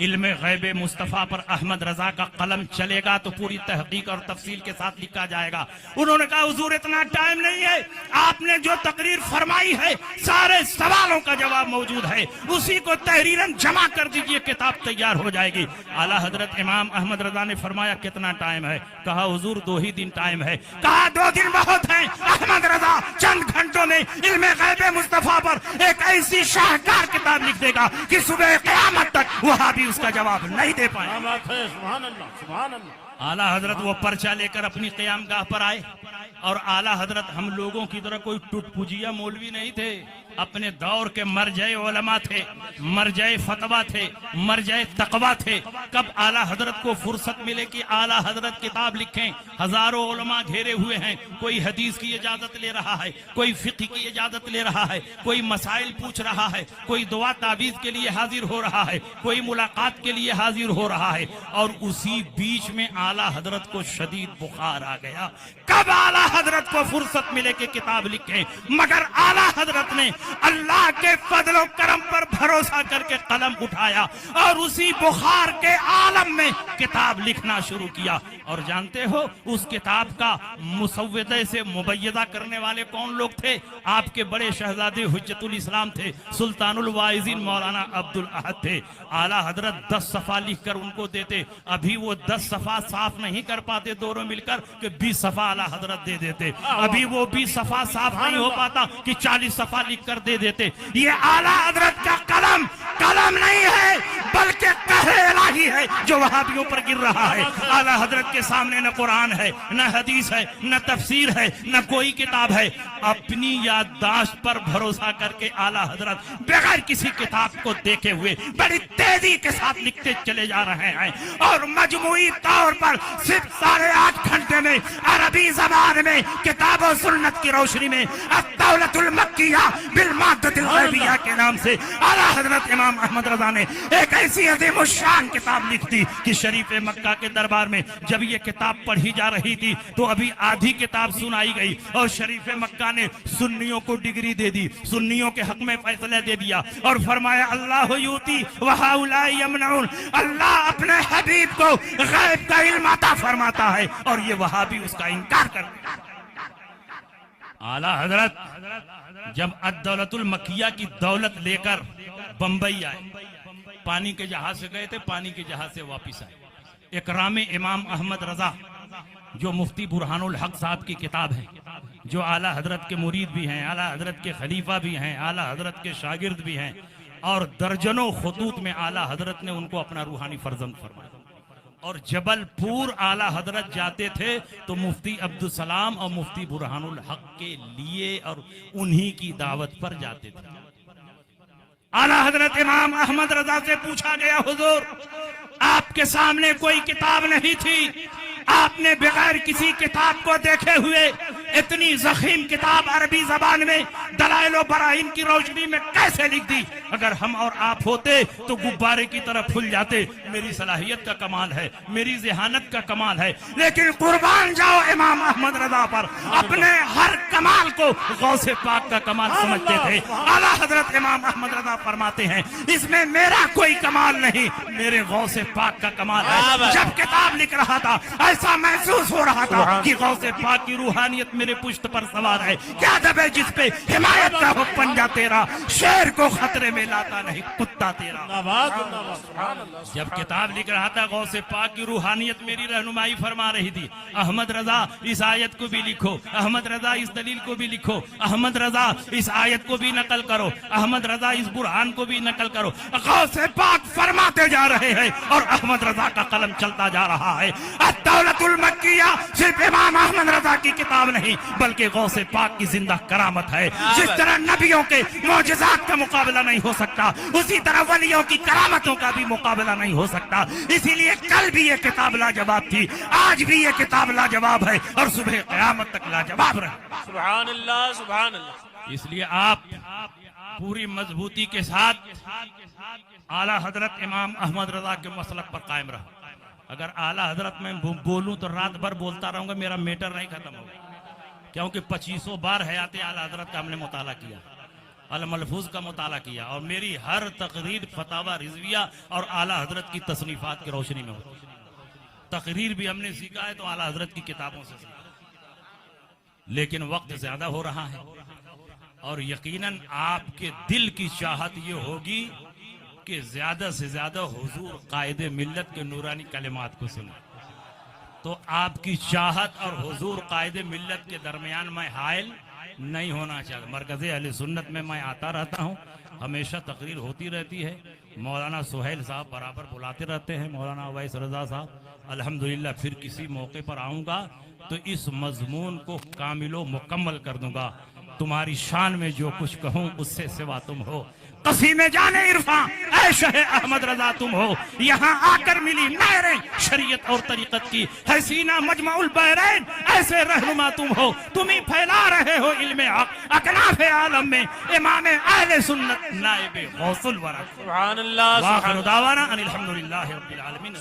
इल्मे गैबे मुस्तफ़ा पर अहमद रजा का कलम चलेगा तो पूरी तहकीक और तफसील के साथ लिखा जाएगा। उन्होंने कहा हुजूर इतना टाइम नहीं है, आपने जो तकरीर फरमाई है सारे सवालों का जवाब मौजूद है, उसी को तहरीरन जमा कर दीजिए, किताब तैयार हो जाएगी। आला हजरत इमाम अहमद रजा ने फरमाया कितना टाइम है? कहा हुजूर 2 ही दिन टाइम है। कहा 2 दिन बहुत है। अहमद रजा चंद घंटों में इल्मे गैबे मुस्तफ़ा पर एक ऐसी शाहकार किताब लिख देगा कि सुबह क़यामत तक वहां भी उसका जवाब नहीं दे पाए। सुभान अल्लाह, सुभान अल्लाह। आला हजरत वो पर्चा लेकर अपनी क़यामगाह पर आए और आला हजरत हम लोगों की तरह कोई टुटपुजिया मौलवी नहीं थे, अपने दौर के मरजाए उलमा थे, मरजाए फतवा थे, मरजाए तकवा थे। कब आला हजरत को फुर्सत मिले कि आला हजरत किताब लिखें, हजारों उलमा घेरे हुए हैं, कोई हदीस की इजाजत ले रहा है, कोई फिक्र की इजाजत ले रहा है, कोई मसाइल पूछ रहा है, कोई दुआ तावीज के लिए हाजिर हो रहा है, कोई मुलाकात के लिए हाजिर हो रहा है। और उसी बीच में आला हजरत को शदीद बुखार आ गया। कब आला हजरत को फुर्सत मिले कि किताब लिखें, मगर आला हजरत ने अल्लाह के फजल करम पर भरोसा करके कलम उठाया और उसी बुखार के आलम में किताब लिखना शुरू किया। और जानते हो उस किताब का मुसव्वदे से मुबय्यदा करने वाले कौन लोग थे? आपके बड़े शहजादे हुज्जतुल इस्लाम थे, सुल्तानुल वाइज़ीन मौलाना अब्दुल अहद थे। आला हजरत 10 सफ़ा लिख कर उनको देते, अभी वो 10 सफ़ा साफ नहीं कर पाते दोनों मिलकर कि 20 सफ़ा आला हजरत दे देते, अभी वो 20 सफ़ा साफ नहीं हो पाता कि 40 सफ़ा लिख कर दे देते। ये आला हजरत का कलम नहीं है बल्कि कहरे इलाही है जो वहाबियों पर गिर रहा है। आला हजरत के सामने न कुरान है, न हदीस है, न तफसीर है, न कोई किताब है। अपनी याददाश्त पर भरोसा करके आला हजरत बगैर किसी किताब को देखे हुए बड़ी तेजी के साथ लिखते चले जा रहे हैं और मजमूई तौर पर सिर्फ 8.5 घंटे में अरबी जबान में किताब और सुन्नत की रोशनी में अद-दौलतुल मक्किया बिल माद्दतिल गैबिया के नाम से आला हजरत इमाम अहमद रजा ने एक ऐसी अजीम शान किताब लिख दी कि शरीफ मक्का के दरबार में जब ये किताब पढ़ी जा रही थी तो अभी आधी किताब सुनाई गई और शरीफ मक्का ने सुन्नियों को डिग्री दे दी, सुन्नियों के हक में फैसला दे दिया और फरमाया अल्लाह यूती व हाउलाई यमनउन, अल्लाह अपने हबीब को गैब का इल्म अता फरमाता है और ये वहाबी उसका इनकार कर। आला हजरत जब अद-दौलतुल मक्किया की दौलत लेकर बंबई आए, पानी के जहाज से गए थे, पानी के जहाज से वापिस आए। इकराम इमाम अहमद रजा जो मुफ्ती बुरहानुल हक साहब की किताब है, जो आला हजरत के मुरीद भी हैं, आला हजरत के खलीफा भी हैं, आला हजरत के शागिर्द भी हैं और दर्जनों खतूत में आला हजरत ने उनको अपना रूहानी फर्जंद फरमाया। और जबलपुर आला हजरत जाते थे तो मुफ्ती अब्दुल सलाम और मुफ्ती बुरहानुल हक के लिए और उन्हीं की दावत पर जाते थे। आला हजरत इमाम अहमद रजा से पूछा गया, हुजूर आपके सामने कोई किताब नहीं थी, आपने बगैर किसी किताब को देखे हुए इतनी जखीम किताब अरबी जबान में दलाइल व बराहीन की रोशनी में कैसे लिख दी? अगर हम और आप होते तो गुब्बारे की तरह फूल जाते। मेरी सलाहियत का कमाल है, मेरी ज़हानत का कमाल है, लेकिन कुर्बान जाओ इमाम अहमद रजा पर, अपने हर कमाल को गौसे पाक का कमाल समझते थे। आला हजरत इमाम अहमद रजा फरमाते हैं इसमें मेरा कोई कमाल नहीं, मेरे गौसे पाक का कमाल है। जब किताब लिख रहा था ऐसा महसूस हो रहा था कि गौसे पाक की रूहानियत मेरे पुश्त पर सवार है। क्या दबे जिस पे हिमायत का हो पंजा तेरा, शेर को खतरे में लाता नहीं कुत्ता तेरा। जब किताब लिख रहा था गौसे पाक की रूहानियत मेरी रहनुमाई फरमा रही थी। अहमद रजा इस आयत को भी लिखो, अहमद रजा इस दलील को भी लिखो, अहमद रजा इस आयत को भी नकल करो, अहमद रजा इस बुरहान को भी नकल करो। गौसे पाक फरमाते जा रहे हैं और अहमद रजा का कलम चलता जा रहा है। अद-दौलतुल मक्किया सिर्फ इमाम अहमद रजा की किताब नहीं बल्कि गौसे पाक की जिंदा करामत है। जिस तरह नबियों के मौजज़ात का मुकाबला नहीं हो सकता, उसी तरह वलियों की करामतों का भी मुकाबला नहीं हो सकता। इसीलिए कल भी ये किताब लाजवाब थी, आज भी ये किताब लाजवाब है और सुबह क़यामत तक लाजवाब रहे। सुभान अल्लाह, सुभान अल्लाह। इसलिए आप पूरी मजबूती के साथ आला हजरत इमाम अहमद रजा के मसलक पर कायम रहो। अगर आला हजरत में बोलूं तो रात भर बोलता रहूंगा, मेरा मेटर नहीं खत्म होगा, क्योंकि 2500 बार हयाते आला हजरत का हमने मुताला किया, अल मलफूज का मुताला किया और मेरी हर तकरीर फतावा रिजविया और आला हजरत की तसनीफात की रोशनी में होती है। तकरीर भी हमने सीखा है तो आला हजरत की किताबों से सीखा, लेकिन वक्त ज्यादा हो रहा है और यकीनन आपके दिल की चाहत ये होगी कि ज्यादा से ज्यादा हुजूर कायदे मिल्लत के नूरानी कलिमात को सुने। तो आपकी चाहत और हुजूर कायदे मिल्लत के दरमियान मैं हायल नहीं होना चाहता। मरकज़े अहले सुन्नत में मैं आता रहता हूँ, हमेशा तकरीर होती रहती है। मौलाना सुहेल साहब बराबर बुलाते रहते हैं, मौलाना अवैस रजा साहब। अल्हम्दुलिल्लाह फिर किसी मौके पर आऊँगा तो इस मजमून को कामिलो मुकम्मल कर दूंगा। तुम्हारी शान में जो कुछ कहूँ उससे सिवा तुम हो, कसीमे जाने इरफा ऐ शहे अहमद रजा तुम हो। यहाँ आकर मिली नहरे शरीयत और तरीकत की, हसीना मजमाउल बहरैन ऐसे रहनुमा तुम हो। तुम ही फैला रहे हो इल्मे हक अकनाफे आलम में, इमाम अहले सुन्नत नाइबे गौसुल वरा। सुभान अल्लाह, व आखिरु दावाना अनिल हम्दुलिल्लाहि रब्बिल आलमीन।